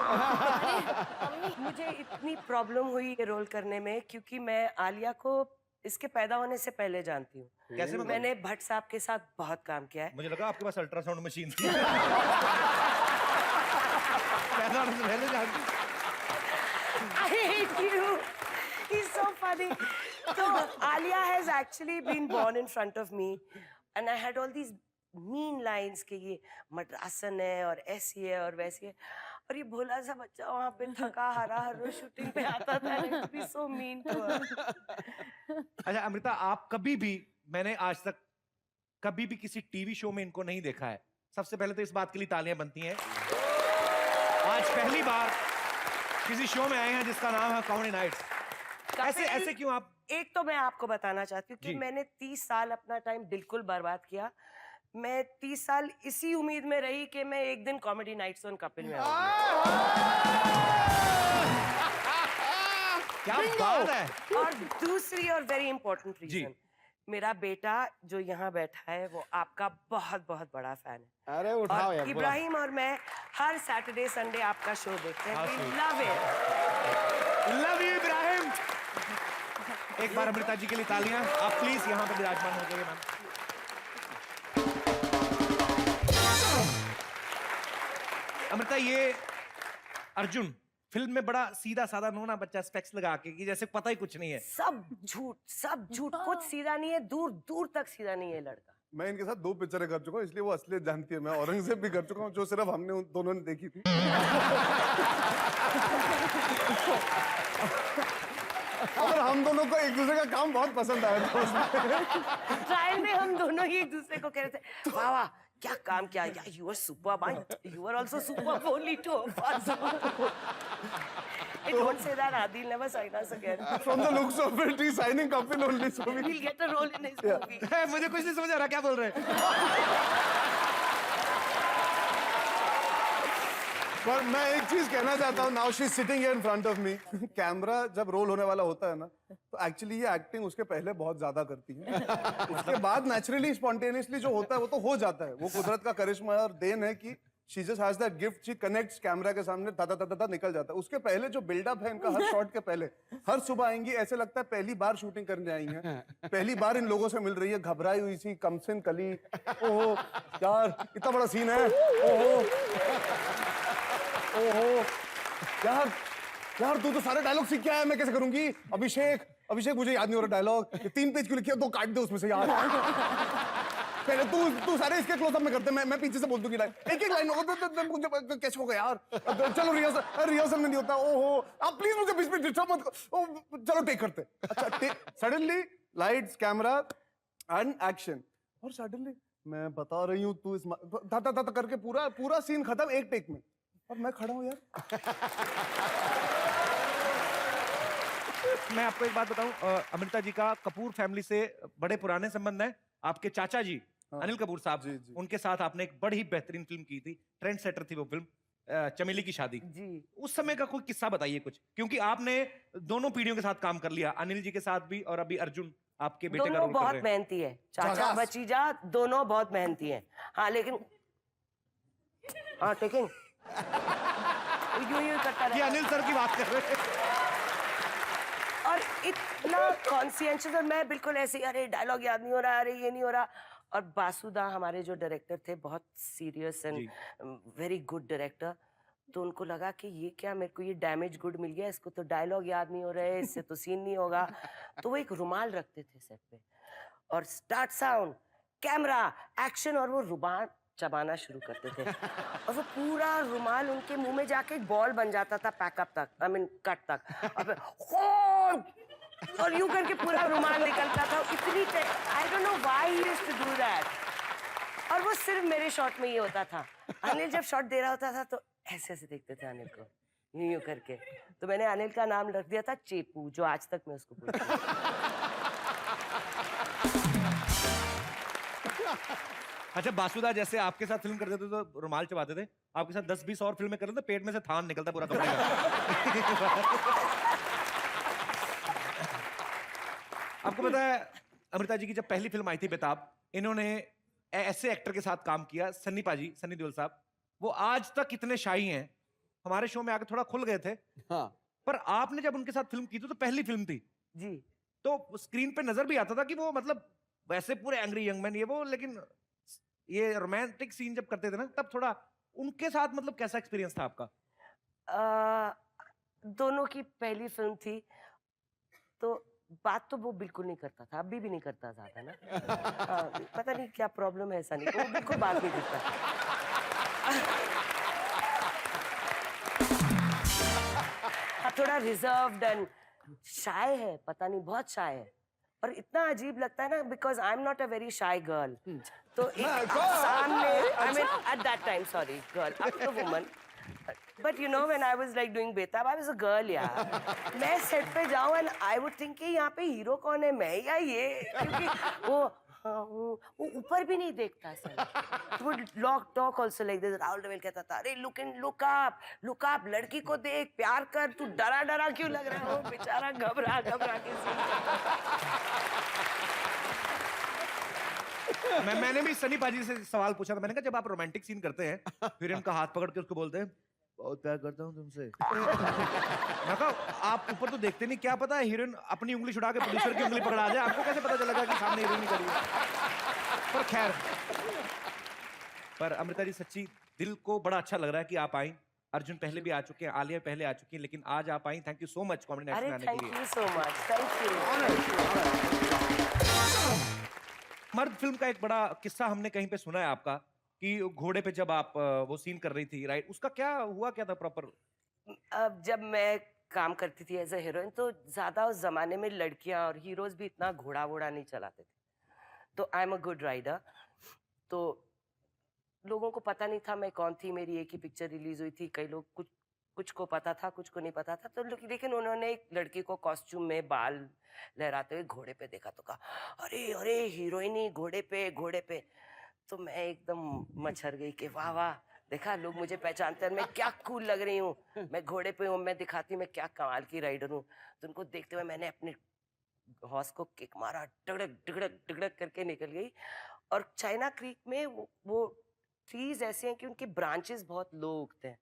S8: मुझे इतनी प्रॉब्लम हुई ये रोल करने में क्योंकि मैं आलिया को इसके पैदा होने से पहले जानती हूँ।
S1: कैसे मतलब?
S8: मैंने भट्ट साहब के साथ बहुत काम किया है।
S1: मुझे लगा आपके पास अल्ट्रासाउंड मशीन थी। पैदा होने से पहले जानती।
S8: I hate you. He's so funny. So Alia has actually been born in front of me, and I had all these mean lines कि ये मद्रासन है और ऐसी है और वैसी है, और ये भोला सा बच्चा वहाँ पे थका हारा हर रोज शूटिंग पे आता था। I used to be so mean to her.
S1: अच्छा अमृता, आप कभी भी, मैंने आज तक कभी भी किसी टीवी शो में इनको नहीं देखा है, सबसे पहले तो इस बात के लिए तालियां बनती हैं। आज पहली बार किसी शो में आए हैं जिसका नाम है कॉमेडी नाइट्स। ऐसे क्यों आप?
S8: एक तो मैं आपको बताना चाहती हूँ कि
S1: जी।
S8: मैंने 30 साल अपना टाइम बिल्कुल बर्बाद किया। मैं 30 साल इसी उम्मीद में रही कि मैं एक दिन कॉमेडी नाइट्स ऑन कपिल में आऊंगी।
S1: क्या बात है।
S8: और दूसरी और वेरी इंपॉर्टेंट
S1: जी।
S8: रीजन, मेरा बेटा जो यहाँ बैठा है वो आपका बहुत बहुत बड़ा फैन है।
S5: अरे उठाओ
S8: और
S5: यार, बुला।
S8: इब्राहिम और मैं हर सैटरडे संडे आपका शो देखते हैं। We love it.
S1: Love you Ibrahim. एक बार अमृता जी के लिए तालियां। आप प्लीज यहाँ पर विराजमान हो जाइए मैम। अमृता, ये अर्जुन फिल्म में बड़ा सीधा साधा नोना बच्चा स्पेक्स लगा के कि जैसे पता ही कुछ नहीं है।
S8: सब झूठ, कुछ सीधा नहीं है, दूर दूर तक सीधा नहीं है लड़का।
S2: मैं इनके साथ 2 पिक्चरें कर चुका हूँ, इसलिए वो असलियत जानती है। मैं औरंगजेब भी कर चुका हूँ, जो सिर्फ हमने उन दोनों ने देखी थी। और हम दोनों को एक दूसरे का काम बहुत पसंद आया था उसमें।
S8: ट्रायल में हम दोनों ही एक दूसरे को कह रहे थे, वाह वाह क्या काम किया, you are super, you are also super, only two of us. Don't say that, Adil never sign us again.
S2: From the looks of it, he's signing Kapil only, so we...
S8: We'll get a role in his movie.
S1: मुझे कुछ नहीं समझ आ रहा क्या बोल रहे हैं।
S2: पर मैं एक चीज कहना चाहता हूँ, now she is sitting here in front of me. Camera जब रोल होने वाला होता है ना, तो एक्चुअली ये एक्टिंग उसके पहले बहुत ज्यादा करती है। उसके बाद नेचुरली स्पॉन्टेनियसली जो होता है वो तो हो जाता है। वो कुदरत का करिश्मा और देन है कि she just has that gift, she connects camera के सामने, ता निकल जाता है। उसके पहले जो बिल्डअप है इनका, हर शॉट के पहले, हर सुबह आएंगी ऐसे लगता है पहली बार शूटिंग करने आई हैं, पहली बार इन लोगों से मिल रही है, घबराई हुई सी, कमसिन कली। ओहो यार इतना बड़ा सीन है, ओहो ओहो यार यार तू तो सारे डायलॉग सीख के आया, मैं कैसे करूंगी? अभिषेक मुझे याद नहीं हो रहा डायलॉग, 3 पेज क्यों लिखे, 2 काट दे उसमें से यार। पहले तू सारे इसके क्लोजअप में करते, मैं पीछे से बोल दूंगी लाइन, एक लाइन होगा तो मुझे कैसे होगा यार। चलो रिहर्सल में नहीं होता। ओहो आप प्लीज मुझे बीच में डिस्टर्ब मत करो। चलो टेक करते। अच्छा suddenly lights camera and action, और सडनली मैं बता रही हूँ तू इस था करके पूरा सीन खत्म एक टेक में, और मैं खड़ा हूँ यार।
S1: मैं आपको एक बात बताऊं, अमृता जी का कपूर फैमिली से बड़े पुराने संबंध हैं। आपके चाचा जी अनिल कपूर साहब,
S2: जी।
S1: उनके साथ आपने एक बड़ी बेहतरीन फिल्म की थी, ट्रेंड सेटर थी वो फिल्म, चमेली की शादी।
S8: जी।
S1: उस समय का कोई किस्सा बताइए कुछ, क्योंकि आपने दोनों पीढ़ियों के साथ काम कर लिया, अनिल जी के साथ भी और अभी अर्जुन आपके बेटे का
S8: दोनों
S1: रोल कर
S8: बहुत
S1: रहे हैं।
S8: मेहनती है, चाचा भतीजा दोनों बहुत मेहनती हैं। हाँ लेकिन हाँ टेकिंग यूं करता
S1: ये
S8: रहता
S1: अनिल सर की बात कर रहे हैं।
S8: और इतना कॉन्शियस, और मैं बिल्कुल ऐसे, अरे डायलॉग याद नहीं हो रहा, अरे ये नहीं हो रहा। और बासुदा हमारे जो डायरेक्टर थे, बहुत serious and very good director, तो उनको लगा कि ये क्या, मेरे को ये डैमेज गुड मिल गया, इसको तो डायलॉग याद नहीं हो रहे, इससे तो सीन नहीं होगा। तो वो एक रुमाल रखते थे सेट पे, और स्टार्ट साउंड कैमरा एक्शन, और वो रुमाल चबाना शुरू करते थे, और वो पूरा रुमाल उनके मुंह में जाके एक बॉल बन जाता था, पैकअप तक, आई मीन कट तक, और यूं करके पूरा रुमाल निकलता था। इतनी I don't know why he used to do that. और वो सिर्फ मेरे शॉट में ही होता था। अनिल जब शॉट दे रहा होता था तो ऐसे ऐसे देखते थे अनिल को, यूं करके। तो मैंने अनिल का नाम रख दिया था चेपू, जो आज तक मैं उसको बोलती हूँ।
S1: अच्छा, बासुदा जैसे आपके साथ फिल्म करते थे तो रुमाल चबाते थे, आपके साथ 10-20 और फिल्में करते थे, पेट में से थान निकलता पूरा कपड़े का। आपको पता है अमृता जी की जब पहली फिल्म आई थी बेताब, इन्होंने ऐसे एक्टर के साथ काम किया, सन्नी पाजी, सन्नी देओल साहब। वो आज तक इतने शाही हैं, हमारे शो में आके थोड़ा खुल गए थे।
S5: हाँ।
S1: पर आपने जब उनके साथ फिल्म की थी तो पहली फिल्म थी
S8: जी।
S1: तो स्क्रीन पे नजर भी आता था कि वो मतलब वैसे पूरे एंग्री यंग मैन ये वो, लेकिन ये रोमांटिक सीन जब करते थे ना, तब थोड़ा उनके साथ मतलब कैसा एक्सपीरियंस था आपका?
S8: दोनों की पहली फिल्म थी, तो बात तो वो बिल्कुल नहीं करता था, अभी भी नहीं करता ज्यादा ना। पता नहीं क्या प्रॉब्लम है, ऐसा नहीं, वो बिल्कुल बात नहीं करता। थोड़ा रिजर्व्ड एंड शाय है, पता नहीं बहुत शाय है, और इतना अजीब लगता है ना, because I am not a very shy girl. तो एक सामने, I mean at that time, sorry girl, अब तो woman, but you know when I was like doing बेताब, आई वाज अ गर्ल यार. मैं सेट पे जाऊं एंड आई वुड थिंक कि यहाँ पे हीरो कौन है, मैं या ये, क्योंकि वो ऊपर भी नहीं देखता सर. वो lock talk also like this. Rahul रवेल कहता था, अरे लुक अप, लड़की को देख, प्यार कर, तू डरा क्यों लग रहा है. वो बेचारा घबरा के
S1: मैंने भी सनी पाजी से सवाल पूछा था. मैंने कहा जब आप रोमांटिक सीन करते हैं फिर इनका हाथ पकड़ के उसको बोलते हैं बहुत प्यार करता हूँ तुमसे. मैं कहा आप ऊपर तो देखते नहीं, क्या पता हीरोइन अपनी उंगली छुड़ा के प्रोड्यूसर की उंगली पकड़ा जाए, आपको कैसे पता चलेगा कि सामने हीरोइन करी है. पर खैर, पर अमृता जी सच्ची दिल को बड़ा अच्छा लग रहा है कि आप आई. अर्जुन पहले भी आ चुके हैं, आलिया पहले आ चुकी हैं, लेकिन आज आप आई. Thank you so much comedy night में
S8: अरे
S1: आने के
S8: थैंक
S1: लिए.
S8: You so much, thank you.
S1: मर्द फिल्म का एक बड़ा किस्सा हमने कहीं पे सुना है आपका कि घोड़े पे जब आप वो सीन कर रही थी, राइट? उसका क्या हुआ, क्या था प्रॉपर?
S8: अब जब मैं काम करती थी एज अ हीरोइन, तो ज्यादा उस जमाने में लड़कियां और हीरोज भी इतना घोड़ा वोड़ा नहीं चलाते थे. तो I am a good rider. तो लोगों को पता नहीं था मैं कौन थी. मेरी एक ही पिक्चर रिलीज हुई थी. कई लोग कुछ को पता था, कुछ को नहीं पता था. तो लेकिन उन्होंने एक लड़की को कॉस्ट्यूम में बाल लहराते हुए घोड़े पे देखा तो कहा, अरे हीरोइनी घोड़े पे. तो मैं एकदम मचर गई कि वाह वाह, देखा लोग मुझे पहचानते हैं, मैं क्या कूल लग रही हूँ, मैं घोड़े पे हूँ, मैं दिखाती हूँ मैं क्या कमाल की राइडर हूँ. तो उनको देखते हुए मैंने अपने हॉर्स को किक मारा, टिगड़क करके निकल गई. और चाइना क्रीक में वो ट्रीज ऐसे हैं कि उनके ब्रांचेस बहुत लो उगते हैं.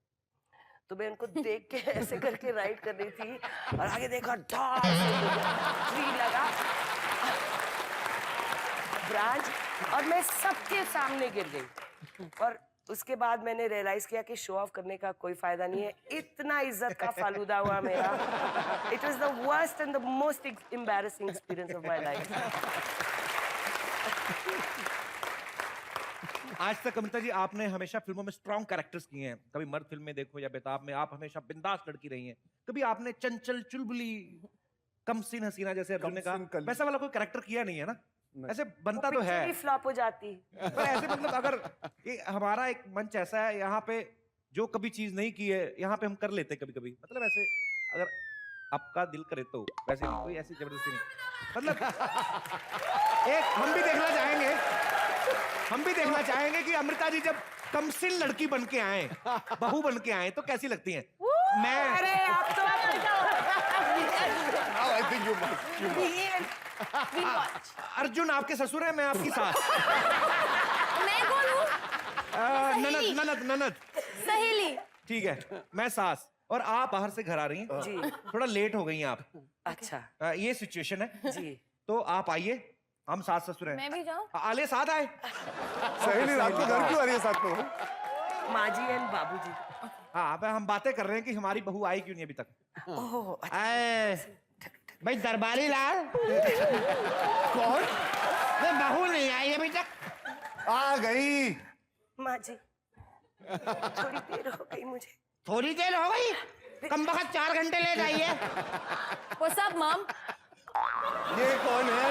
S8: तो मैं उनको देख के ऐसे करके राइड कर रही थी और आगे देखा ट्री लगा ब्रांच, और मैं सबके सामने गिर गई. और उसके बाद मैंने रियलाइज किया कि शो ऑफ करने का कोई फायदा नहीं है. इतना इज्जत का फालूदा हुआ मेरा. It was the worst and the most embarrassing experience of my life.
S1: आज तक अमृता जी आपने हमेशा फिल्मों में स्ट्रॉन्ग कैरेक्टर्स किए हैं. कभी मर्द फिल्म में देखो या बेताब में, आप हमेशा बिंदास लड़की रही हैं. कभी आपने चंचल चुलबुली कमसीन हसीना जैसे अर्जुन ने कहा वैसा वाला कोई कैरेक्टर किया नहीं है ना? ऐसे बनता तो है,
S8: फ्लॉप हो जाती.
S1: पर ऐसे मतलब अगर ये हमारा एक मंच ऐसा है यहाँ पे जो कभी चीज नहीं की है यहाँ पे हम कर लेते कभी कभी. मतलब ऐसे अगर आपका दिल करे तो, वैसे नहीं, कोई ऐसी जबरदस्ती नहीं. मतलब एक हम भी देखना चाहेंगे कि अमृता जी जब कमसिन लड़की बन के आए, बहू बन के आए, तो कैसी लगती हैं. मैं
S8: अरे आप तो
S2: I think you must.
S1: Arjun आपके ससुर है, मैं आपकी सास.
S4: मैं कौन हूँ?
S1: ननद.
S4: सहेली.
S1: ठीक है, मैं सास और आप बाहर से घर आ रही हैं.
S8: जी.
S1: थोड़ा लेट हो गई हैं आप.
S8: अच्छा.
S1: ये सिचुएशन है
S8: जी.
S1: तो आप आइए, हम सास ससुर हैं.
S4: मैं भी जाऊँ?
S1: आले साथ आए.
S2: सहेली रात को घर क्यों आ रही है साथ में?
S8: माँ जी एंड बाबू जी.
S1: हाँ, हम बातें कर रहे हैं कि हमारी बहू आई क्यों नहीं अभी तक.
S8: ओह
S1: भाई दरबारी लाल
S2: कौन?
S1: बहू नहीं आई अभी तक.
S2: आ गई.
S8: माँ जी, थोड़ी देर हो गई मुझे.
S1: थोड़ी देर हो गई? कम बखत 4 घंटे लेट आई है.
S4: What's up, mom?
S2: ये कौन है?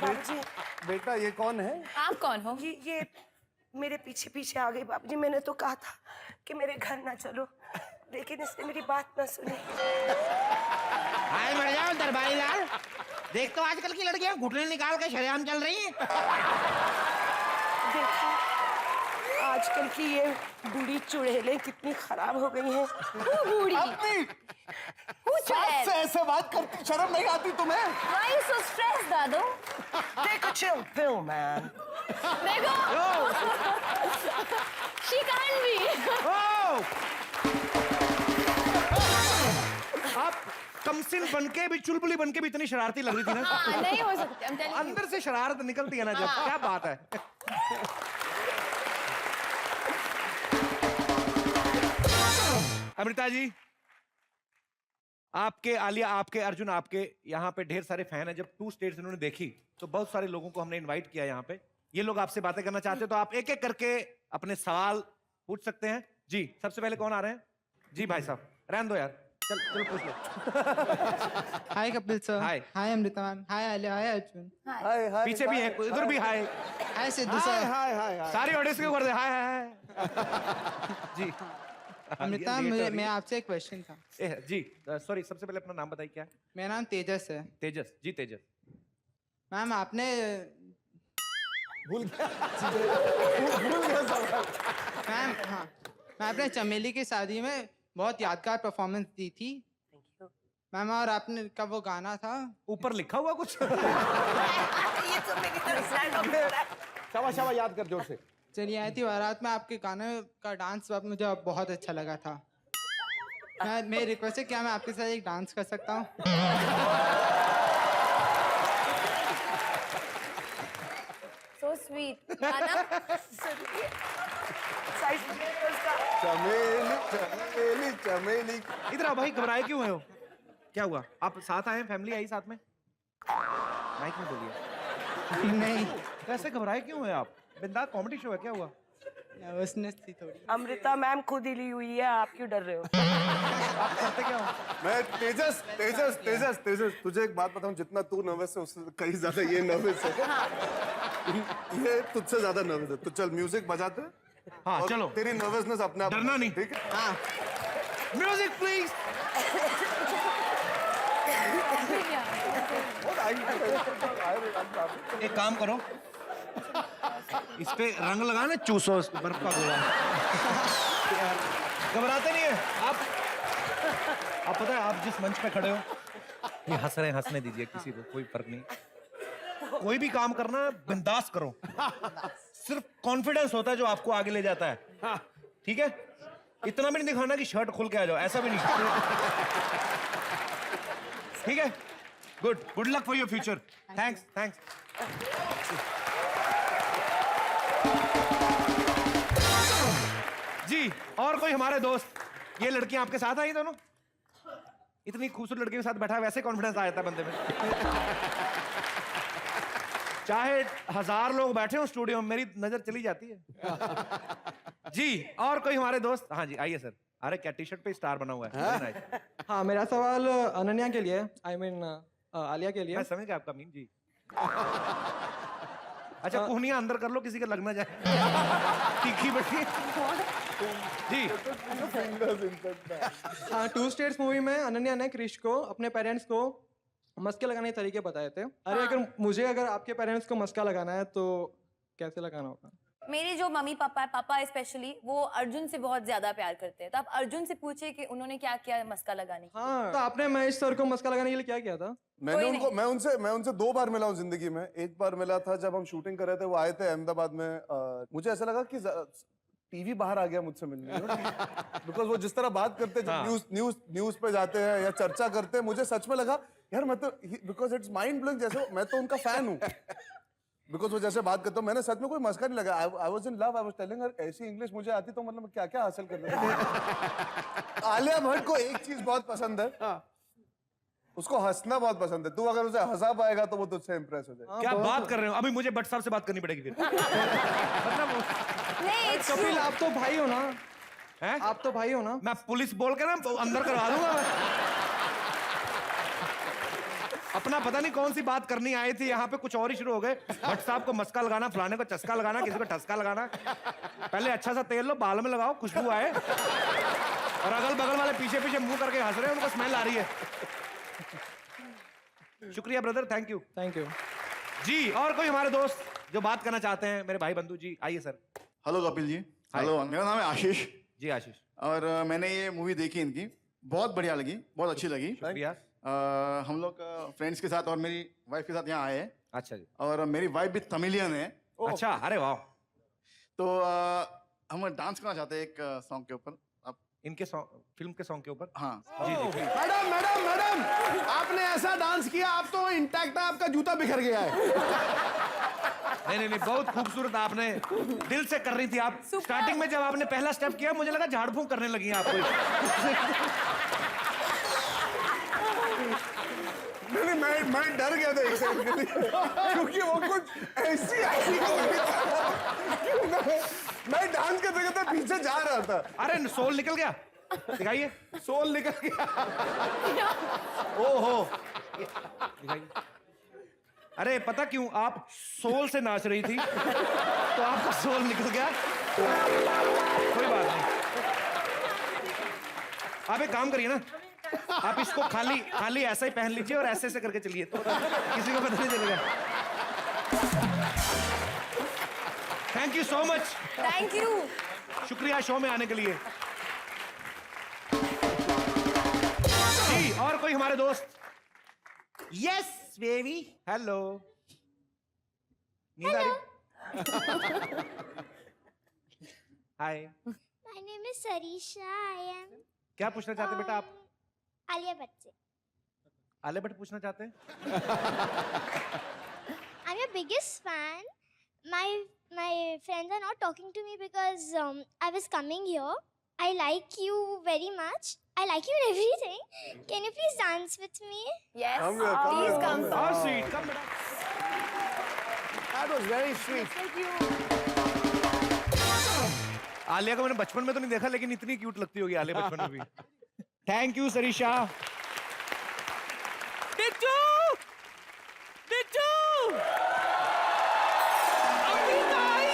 S8: बाबूजी,
S2: बेटा ये कौन है?
S4: आप कौन हो?
S8: ये मेरे पीछे पीछे आ गई. बाबूजी, मैंने तो कहा था कि मेरे घर ना चलो, लेकिन इसने मेरी बात ना सुनी.
S1: हाय मर जाओ दरबारी लाल. देख तो आजकल की लड़कियां घुटने निकाल के शरेआम चल रही हैं.
S8: देखो, आजकल की ये बूढ़ी चुड़ैलें कितनी खराब हो गई हैं.
S4: बूढ़ी.
S2: अपनी
S4: Who
S2: सास
S4: said?
S2: से ऐसे बात करती, शर्म नहीं आती तुम्हें?
S4: Why are you so stressed, Dadu?
S8: Take a chill pill, man.
S4: देखो. She can't be.
S1: आप कमसिन बनके भी, चुलबुली बनके भी इतनी शरारती लग रही थी ना.
S4: हाँ, नहीं हो सकती. I'm telling you.
S1: अंदर से शरारत निकलती है ना जब. क्या बात है. अमृता जी, आपके आलिया, आपके अर्जुन, आपके यहाँ पे ढेर सारे फैन हैं. जब 2 स्टेट्स इन्होंने देखी तो बहुत सारे लोगों को हमने इनवाइट किया यहाँ पे. ये लोग आपसे बातें करना चाहते हैं तो आप एक एक करके अपने सवाल पूछ सकते हैं. जी, सबसे पहले कौन आ रहे हैं? जी भाई साहब, रहने दो यार. चल चल पूछ लो।
S9: हाय कपिल सर।
S1: हाय।
S9: हाय अमृता मैम। हाय आलिया। हाय अर्जुन।
S2: हाय हाय
S1: पीछे भी है, इधर भी हाय।
S9: हाय सिद्धू
S2: हाय
S9: सर।
S2: हाय हाय हाय
S1: सारी ऑडियंस के ऊपर दे हाय हाय हाय। जी।
S9: अमृता
S1: ये लेट हो रही
S9: मैं
S1: है।
S9: आपसे एक क्वेश्चन था।
S1: जी सॉरी, सबसे पहले अपना नाम बताइए क्या है?
S9: मेरा नाम तेजस है।
S1: तेजस जी, तेजस।
S9: मैम आपने
S2: भूल गया सवाल।
S9: मैम हाँ मैं अपने चमेली की शादी में बहुत यादगार परफॉर्मेंस दी थी मैम, और आपने का वो गाना था
S1: ऊपर लिखा हुआ कुछ?
S8: ये तो मेरी तरफ से
S2: शाबाश शाबाश, याद कर जोर से।
S9: चलिए आई थी बारात में, आपके गाने का डांस मुझे बहुत अच्छा लगा था। मेरी रिक्वेस्ट है, क्या मैं आपके साथ एक डांस कर सकता हूँ?
S4: सो स्वीट गाना।
S2: चमेली चमेली चमेली।
S1: इधर आओ भाई, घबराए क्यों हो? क्या हुआ? आप साथ आए, फैमिली आई साथ में? माइक में बोलिए।
S9: नहीं,
S1: कैसे घबराए क्यों है आप? बिंदास कॉमेडी शो है, क्या हुआ?
S9: नर्वसनेस थी थोड़ी।
S8: अमृता मैम खुद ही ली हुई है, आप क्यों डर रहे हो?
S1: आप करते क्या हो?
S2: मैं तेजस तेजस तेजस तेजस तुझे एक बात बताऊं, जितना तू नर्वस है उससे कहीं ज्यादा ये नर्वस है। ये तुझसे ज्यादा नर्वस है। तो चल म्यूजिक बजाते हैं।
S1: हाँ
S2: और
S1: चलो,
S2: तेरी नर्वसनेस अपने आप
S1: डरना नहीं।
S2: ठीक है।
S9: हाँ
S1: म्यूजिक प्लीज। एक काम करो, इस पे रंग लगा ना, चूसो इसको, बर्फ का गोला। घबराते नहीं है आप पता है आप जिस मंच पे खड़े हो, ये हंस रहे हैं, हंसने दीजिए किसी को, कोई फर्क नहीं। कोई भी काम करना बिंदास करो, सिर्फ कॉन्फिडेंस होता है जो आपको आगे ले जाता है। ठीक है? इतना भी नहीं दिखाना कि शर्ट खोल के आ जाओ, ऐसा भी नहीं। ठीक है? Good luck for your future. Thanks thanks. जी, और कोई हमारे दोस्त? ये लड़कियां आपके साथ आई दोनों? इतनी खूबसूरत लड़की के साथ बैठा है, वैसे कॉन्फिडेंस आ जाता है बंदे में। चाहे 1000 लोग बैठे हो स्टूडियो में, मेरी नजर चली जाती है। जी, और कोई हमारे दोस्त? हाँ जी, आइए सर। अरे क्या टी शर्ट पे स्टार बना हुआ है। Very nice।
S10: हाँ, मेरा सवाल अनन्या के लिए, आई मीन आलिया के लिए।
S1: मैं समझ गया आपका मीन जी। अच्छा, कोहनियां अंदर कर लो, किसी के लग ना जाए। तीखी बटी। जी।
S10: हाँ, 2 स्टेट्स मूवी में अनन्या ने क्रिश को, अपने पेरेंट्स को मस्के लगाने के तरीके बताए थे। अरे अगर आपके पेरेंट्स को मस्का लगाना है तो कैसे लगाना होगा?
S4: मेरे जो मम्मी पापा है, पापा स्पेशली, वो अर्जुन से बहुत ज्यादा प्यार करते हैं, तो आप अर्जुन से पूछे कि उन्होंने क्या किया मस्का लगाने के लिए।
S10: हाँ, तो आपने महेश सर को मस्का लगाने के लिए क्या किया था?
S2: मैं उनसे 2 बार मिला हूँ जिंदगी में। एक बार मिला था जब हम शूटिंग कर रहे थे, वो आए थे अहमदाबाद में। मुझे ऐसा लगा कि टीवी बाहर आ गया मुझसे मिलने, बिकॉज वो जिस तरह बात करते हैं,
S1: हाँ।
S2: न्यूज पे जाते हैं या चर्चा करते हैं, मुझे सच में लगा यार मैं तो, बिकॉज इट्स माइंड ब्लोइंग, जैसे मैं तो उनका फैन हूँ। बिकॉज वो जैसे बात करता हूँ, मैंने सच में कोई मस्का नहीं लगा। I was in love, I was telling her, ऐसी इंग्लिश मुझे आती तो मतलब क्या क्या हासिल कर लेता। आलिया भट्ट को एक चीज बहुत पसंद है, उसको हंसना बहुत पसंद है। तू अगर उसे हंसा पाएगा तो वो तुझसे इंप्रेस हो जाएगा।
S1: क्या बात कर रहे हो? अभी मुझे भट्ट साहब से बात करनी पड़ेगी फिर।
S4: नहीं, it's
S10: कपिल,
S4: true।
S10: आप तो भाई हो ना?
S1: हैं?
S10: आप तो भाई हो ना?
S1: मैं पुलिस बोल के ना अंदर करवा दूंगा मैं। अपना पता नहीं कौन सी बात करनी आई थी, यहाँ पे कुछ और ही शुरू हो गए। भट्ट साहब को मस्का लगाना, फलाने को चस्का लगाना, किसी को ठसका लगाना। पहले अच्छा सा तेल लो, बाल में लगाओ, खुशबू आए। और अगल बगल वाले पीछे पीछे मुंह करके हंस रहे हैं, उनको स्मेल आ रही है। शुक्रिया brother, thank you.
S10: Thank you.
S1: जी, और कोई हमारे दोस्त जो बात करना चाहते हैं, मेरे भाई बंधु जी, आइए sir.
S11: Hello Kapil ji. Hello, मेरा नाम है आशीष।
S1: जी आशीष।
S11: और मैंने ये मूवी देखी इनकी, बहुत बढ़िया लगी, बहुत अच्छी लगी।
S1: शुक्रिया।
S11: हम लोग फ्रेंड्स के साथ और मेरी वाइफ के साथ यहाँ आए हैं।
S1: अच्छा जी।
S11: और मेरी वाइफ भी तमिलियन है।
S1: अच्छा, अरे वाह।
S11: तो हम डांस करना चाहते हैं एक सॉन्ग के ऊपर। आप
S1: इनके फिल्म के सॉन्ग के ऊपर?
S11: हाँ
S1: जी जी।
S2: मैडम मैडम मैडम, आपने ऐसा डांस किया, आप तो इंटैक्ट है, आपका जूता बिखर गया है।
S1: नहीं, बहुत खूबसूरत, आपने दिल से कर रही थी आप। स्टार्टिंग में जब आपने पहला स्टेप किया, मुझे लगा झाड़ फूंक करने लगी हैं आपको।
S2: नहीं, मैं डर गया था एक सेकंड के लिए, क्योंकि वो कुछ ऐसी मैं डांस करते करते पीछे जा रहा था।
S1: अरे सोल निकल गया। दिखाइए।
S2: सोल निकल गया।
S1: ओहो, दिखाइए। अरे पता क्यों, आप सोल से नाच रही थी तो आपका सोल निकल गया। कोई बात नहीं, आप एक काम करिए ना, आप इसको खाली ऐसा ही पहन लीजिए और ऐसे करके चलिए, तो किसी को पता नहीं चलेगा। Thank you so much.
S4: Thank you.
S1: शुक्रिया शो में आने के लिए। जी, और कोई हमारे दोस्त? Yes baby. हेलो। नींद आ रही? हाय।
S7: My name is Sarisha. I am
S1: क्या पूछना चाहते बेटा आप?
S7: Alia Bhatt से।
S1: आलिया भट्ट पूछना चाहते हैं?
S7: I'm your biggest fan. My friends are not talking to me because I was coming here. I like you very much. I like you in everything. Can you please dance with me?
S4: Yes.
S2: Come here, come
S4: Please
S2: here,
S4: come.
S2: come
S1: How sweet, come बेटा।
S2: That was very sweet.
S1: Alia को मैंने बचपन में तो नहीं देखा, लेकिन इतनी क्यूट लगती होगी आलिया बचपन में भी। Thank you Sarisha.
S5: बिट्टू, बिट्टू, अमृता आई।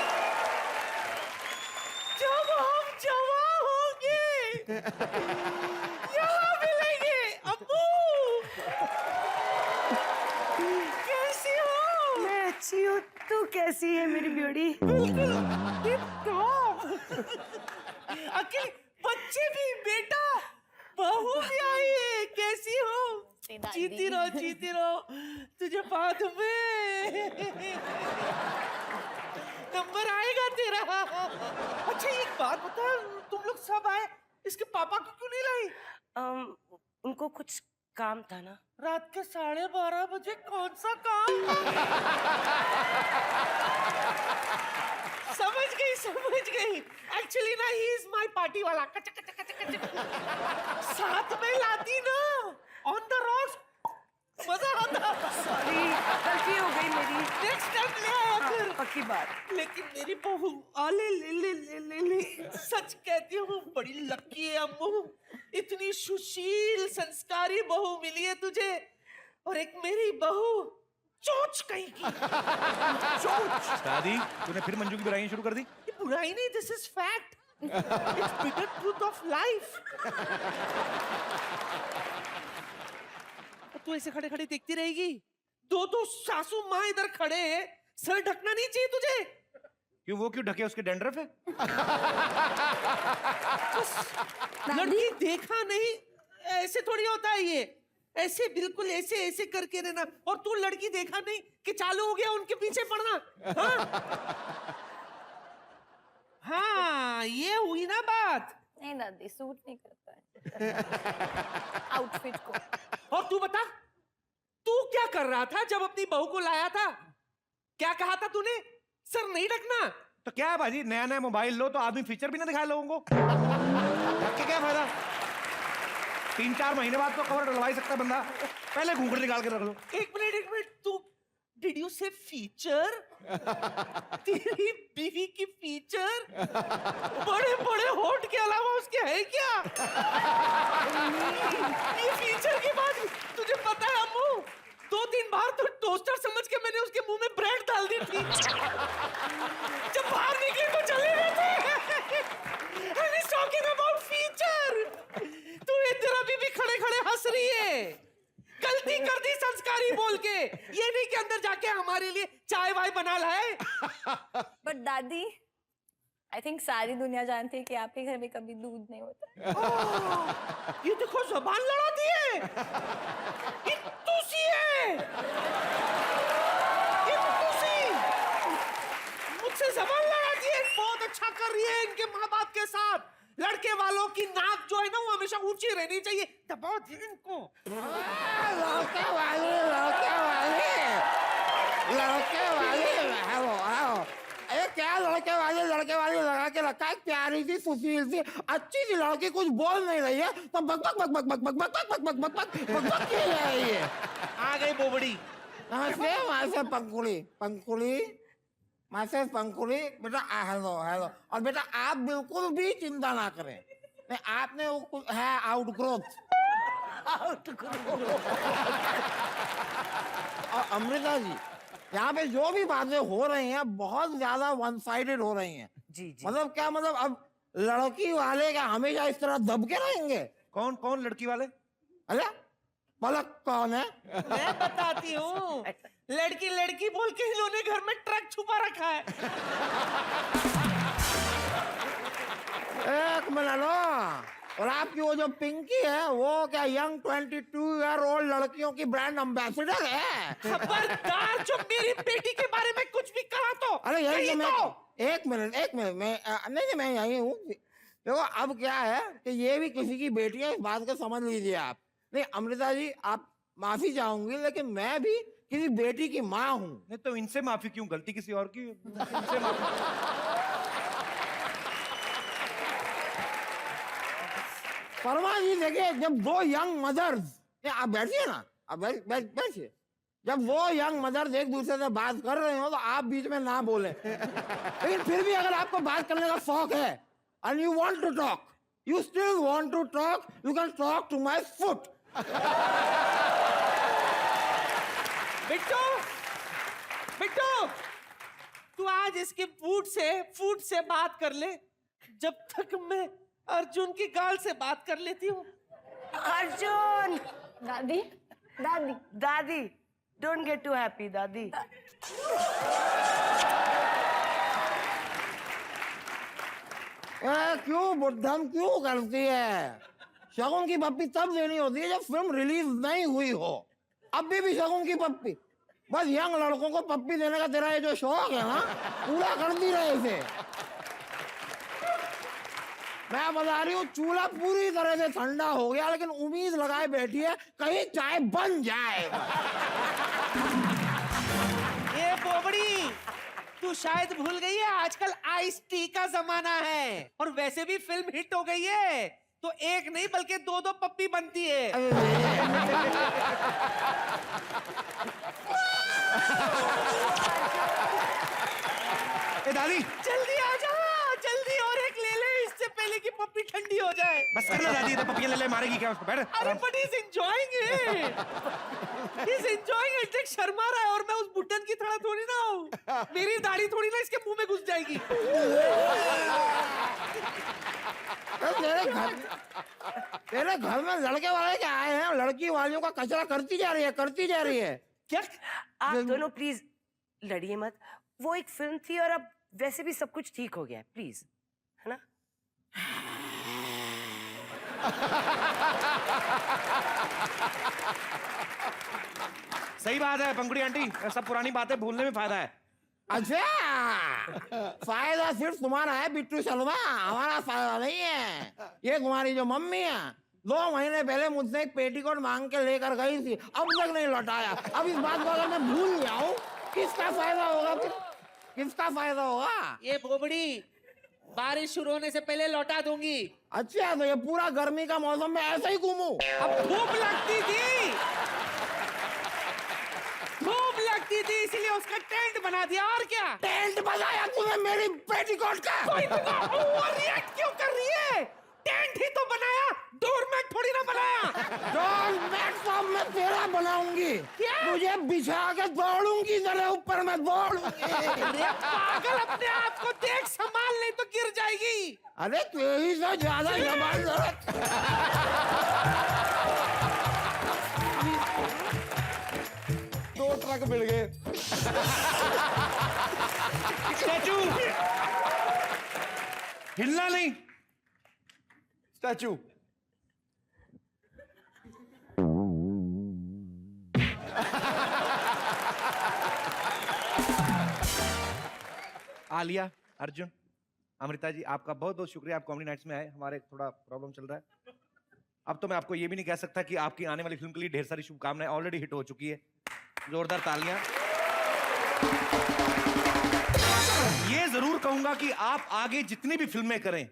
S5: जब हम जवा होंगे यहाँ मिलेंगे। अम्मू, कैसी हो?
S6: मैं अच्छी हूँ, तू कैसी है मेरी ब्यूटी?
S5: बिल्कुल टिप-टॉप। अकेले बच्चे भी, बेटा बहू भी आई है। कैसी हो? जीती रहो तुझे बाद में नंबर आएगा तेरा। अच्छा एक बात बता, तुम लोग सब आए, इसके पापा को क्यों नहीं लाई?
S8: उनको कुछ काम था ना।
S5: रात के 12:30 बजे कौन सा काम? समझ गई। एक्चुअली ना, ही इज माय पार्टी वाला। साथ में लाती ना, ऑन द रॉक्स मजा आता।
S6: सॉरी, गलती हो गई मेरी।
S5: नेक्स्ट टाइम ले आया फिर।
S6: पक्की बात।
S5: लेकिन मेरी बहू आले ले सच कहती हूँ, बड़ी लकी है अम्मू। इतनी सुशील संस्कारी बहू मिली है तुझे, और एक मेरी बहू चोच कहीं की। चोच।
S1: दादी, तूने फिर मंजू की बुराइयां शुरू कर दी?
S5: ये बुराई नहीं, this is fact. It's bitter truth of life. तू ऐसे खड़े खड़े देखती रहेगी? दो सासू माँ इधर खड़े हैं, सर ढकना नहीं चाहिए तुझे?
S1: क्यों, वो क्यों ढके? उसके डैंड्रफ है?
S5: लड़की देखा नहीं, ऐसे थोड़ी होता है ये। ऐसे बिल्कुल ऐसे करके रहना। और तू लड़की देखा नहीं कि चालू हो गया उनके पीछे पड़ना। हाँ, ये हुई ना बात।
S4: नहीं दादी, सूट नहीं करता है आउटफिट को।
S5: और तू बता, तू क्या कर रहा था जब अपनी बहू को लाया था? क्या कहा था तूने? सर नहीं ढकना।
S1: तो क्या है भाजी, नया मोबाइल लो तो आदमी फीचर भी ना दिखाए लोगों को। ढक के क्या फायदा? 3-4 महीने बाद तो कवर डलवा ही सकता है बंदा। पहले घूंघट निकाल के रख लो।
S5: एक मिनट, तू डिड यू से फीचर? तेरी बीवी की फीचर? बड़े होठ के अलावा उसके है क्या? ये फीचर की बात तुझे पता है अम्मू? 2-3 बार तो टोस्टर समझ के मैंने उसके मुंह में ब्रेड डाल दी थी। जब बाहर निकले तो चले गए थे। And he's talking about feature. तू इधर अभी भी खड़े हंस रही है। गलती कर दी संस्कारी बोल के। ये नहीं कि अंदर जाके हमारे लिए चाय वाय बना लाए।
S4: बट दादी, आई थिंक सारी दुनिया जानती है कि आपके घर में कभी दूध नहीं होता।
S5: ये देखो ज़बान लड़ाती है। ये तुसी है। ये तुसी मुझसे ज़बान लड़ाती है। बहुत अच्छा कर रही है इनके माँ बाप के साथ। लड़के वालों की नाक जो है ना, वो हमेशा ऊंची रहनी चाहिए। दबाओ इनको।
S12: लड़के वाले अरे क्या लड़के वाले लगा के रखा है। प्यारी सी सुशील सी अच्छी सी लड़की कुछ बोल नहीं रही है तो बक की रही है।
S5: आ गई बोबड़ी।
S12: नमस्ते मासे पंकुली मासे पंकुली। बेटा हेलो। और बेटा आप बिल्कुल भी चिंता ना करें, नहीं, आपने वो है आउटग्रोथ। और अमृता जी, यहाँ पे जो भी बातें हो रही हैं बहुत ज्यादा वन साइडेड हो रही हैं।
S8: जी जी।
S12: मतलब क्या, मतलब अब लड़की वाले क्या हमेशा इस तरह दबके रहेंगे?
S1: कौन कौन लड़की वाले?
S12: अरे पलक कौन है?
S13: मैं बताती हूँ, लड़की लड़की बोल के इन्होंने घर में ट्रक छुपा रखा है।
S12: एक मिनट लो। और आपकी वो जो पिंकी है वो क्या यंग 22-year-old लड़कियों की ब्रांड एम्बेसडर है?
S13: खबरदार जो मेरी बेटी के बारे में कुछ भी कहा तो।
S12: अरे यही
S13: नहीं
S12: मैं,
S13: तो।
S12: एक मिनट मैं नहीं मैं यही हूँ। देखो अब क्या है कि ये भी किसी की बेटी है, इस बात को समझ लीजिए आप। नहीं अमृता जी, आप माफी चाहूंगी, लेकिन मैं भी किसी बेटी की माँ हूँ।
S1: नहीं तो इनसे माफी क्यों? गलती किसी और की, इनसे माफी।
S12: परमा जी देखिए, जब दो यंग मदर्स, आप बैठिए ना, आप बैठिए। जब वो यंग मदर्स एक दूसरे से बात कर रहे हो तो आप बीच में ना बोले। लेकिन फिर भी अगर आपको बात करने का शौक है and you want to talk, you still want to talk, you can talk to my foot.
S13: Bittu, Bittu, तू आज इसके फूट से बात कर ले, जब तक मैं अर्जुन की गाल से बात कर लेती हूँ।
S8: अर्जुन!
S4: दादी, दादी,
S8: दादी, don't get too happy, दादी।
S12: क्यों बुद्धम क्यों करती है? शगुन की पप्पी तब देनी होती है जब फिल्म रिलीज नहीं हुई हो। अभी भी शगुन की पप्पी। बस यंग लड़कों को पप्पी देने का तेरा ये जो शौक है ना, पूरा कर दी रहे इसे। मैं बता रही हूँ, चूल्हा पूरी तरह से ठंडा हो गया, लेकिन उम्मीद लगाए बैठी है कहीं चाय बन जाए।
S13: ये बोबड़ी, तू शायद भूल गई है आजकल आइस टी का जमाना है, और वैसे भी फिल्म हिट हो गई है तो एक नहीं बल्कि दो दो पप्पी बनती है।
S1: ए दादी,
S13: जल्दी आ जा, जल्दी और एक ले ले, इससे पहले कि पप्पी ठंडी हो जाए।
S1: बस कर ले दादी, पपियां ले ले, मारेगी क्या उसको? बैठ।
S13: अरे but is enjoying it, is enjoying it. देख शर्मा रहा है, और मैं उस बुड्ढन की तरह थोड़ी ना हूँ। मेरी दाढ़ी थोड़ी ना इसके मुंह में घुस जाएगी।
S12: तेरे घर में लड़के वाले क्या आए हैं? लड़की वालियों का कचरा करती जा रही है।
S8: क्या? आप दोनों प्लीज लड़िए मत। वो एक फिल्म थी और अब वैसे भी सब कुछ ठीक हो गया है, प्लीज, है ना?
S1: सही बात है पंखुड़ी आंटी, सब पुरानी बातें भूलने में फायदा है।
S12: अच्छा, फायदा सिर्फ तुम्हारा है बिट्टू शर्मा, हमारा फायदा नहीं है। ये तुम्हारी जो मम्मी है 2 महीने पहले मुझसे एक पेटीकोट मांग के लेकर गई थी, अब तक नहीं लौटाया। अब इस बात को अगर मैं भूल जाऊं, किसका फायदा होगा फिर? किसका फायदा होगा?
S13: ये बोबड़ी बारिश शुरू होने से पहले लौटा दूंगी।
S12: अच्छा, तो ये पूरा गर्मी का मौसम में ऐसे ही घूमूं?
S13: अब धूप लगती थी, धूप लगती थी, इसलिए उसका टेंट बना दिया। और क्या?
S12: टेंट बनाया तूने मेरी पेटीकोट का?
S13: कोई तो ओवर रिएक्ट क्यों कर रही है? टेंट ही तो बनाया, डोरमैट थोड़ी ना बनाया।
S12: डोरमैट तो मैं तेरा बनाऊंगी।
S13: क्या?
S12: तुझे बिछा के दौड़ूंगी, तेरे ऊपर मैं दौड़ूंगी।
S13: अरे पागल, अपने आप को देख, संभाल नहीं तो गिर जाएगी।
S12: अरे तेरी से ज्यादा जबरदस्त। 2 ट्रक मिल गए।
S1: स्टैचू हिलना नहीं।
S2: स्टैचू।
S1: आलिया, अर्जुन, अमृता जी, आपका बहुत बहुत शुक्रिया। आप कॉमेडी नाइट्स में आए। हमारे थोड़ा प्रॉब्लम चल रहा है। अब तो मैं आपको ये भी नहीं कह सकता कि आपकी आने वाली फिल्म के लिए ढेर सारी शुभकामनाएं ऑलरेडी हिट हो चुकी है। जोरदार तालियां। ये जरूर कहूंगा कि आप आगे जितनी भी फिल्में करें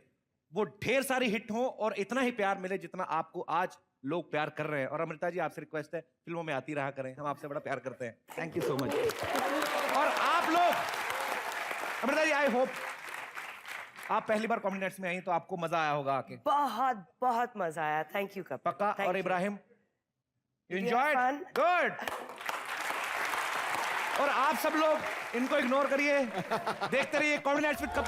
S1: वो ढेर सारी हिट हो और इतना ही प्यार मिले जितना आपको आज लोग प्यार कर रहे हैं। और अमृता जी, आपसे रिक्वेस्ट है, फिल्मों में आती रहा करें, हम आपसे बड़ा प्यार करते हैं। Thank you so much. और आप लोग, अमृता जी, आई होप आप पहली बार कॉमेडी नाइट्स में आई तो आपको मजा आया होगा आके।
S8: बहुत बहुत मजा आया, थैंक यू कपिल।
S1: पक्का।
S8: Thank
S1: और
S8: you.
S1: Ibrahim,
S8: We had
S1: enjoyed?
S8: fun.
S1: Good. और आप सब लोग इनको इग्नोर करिए, देखते रहिए कॉमेडी नाइट्स विद कपिल।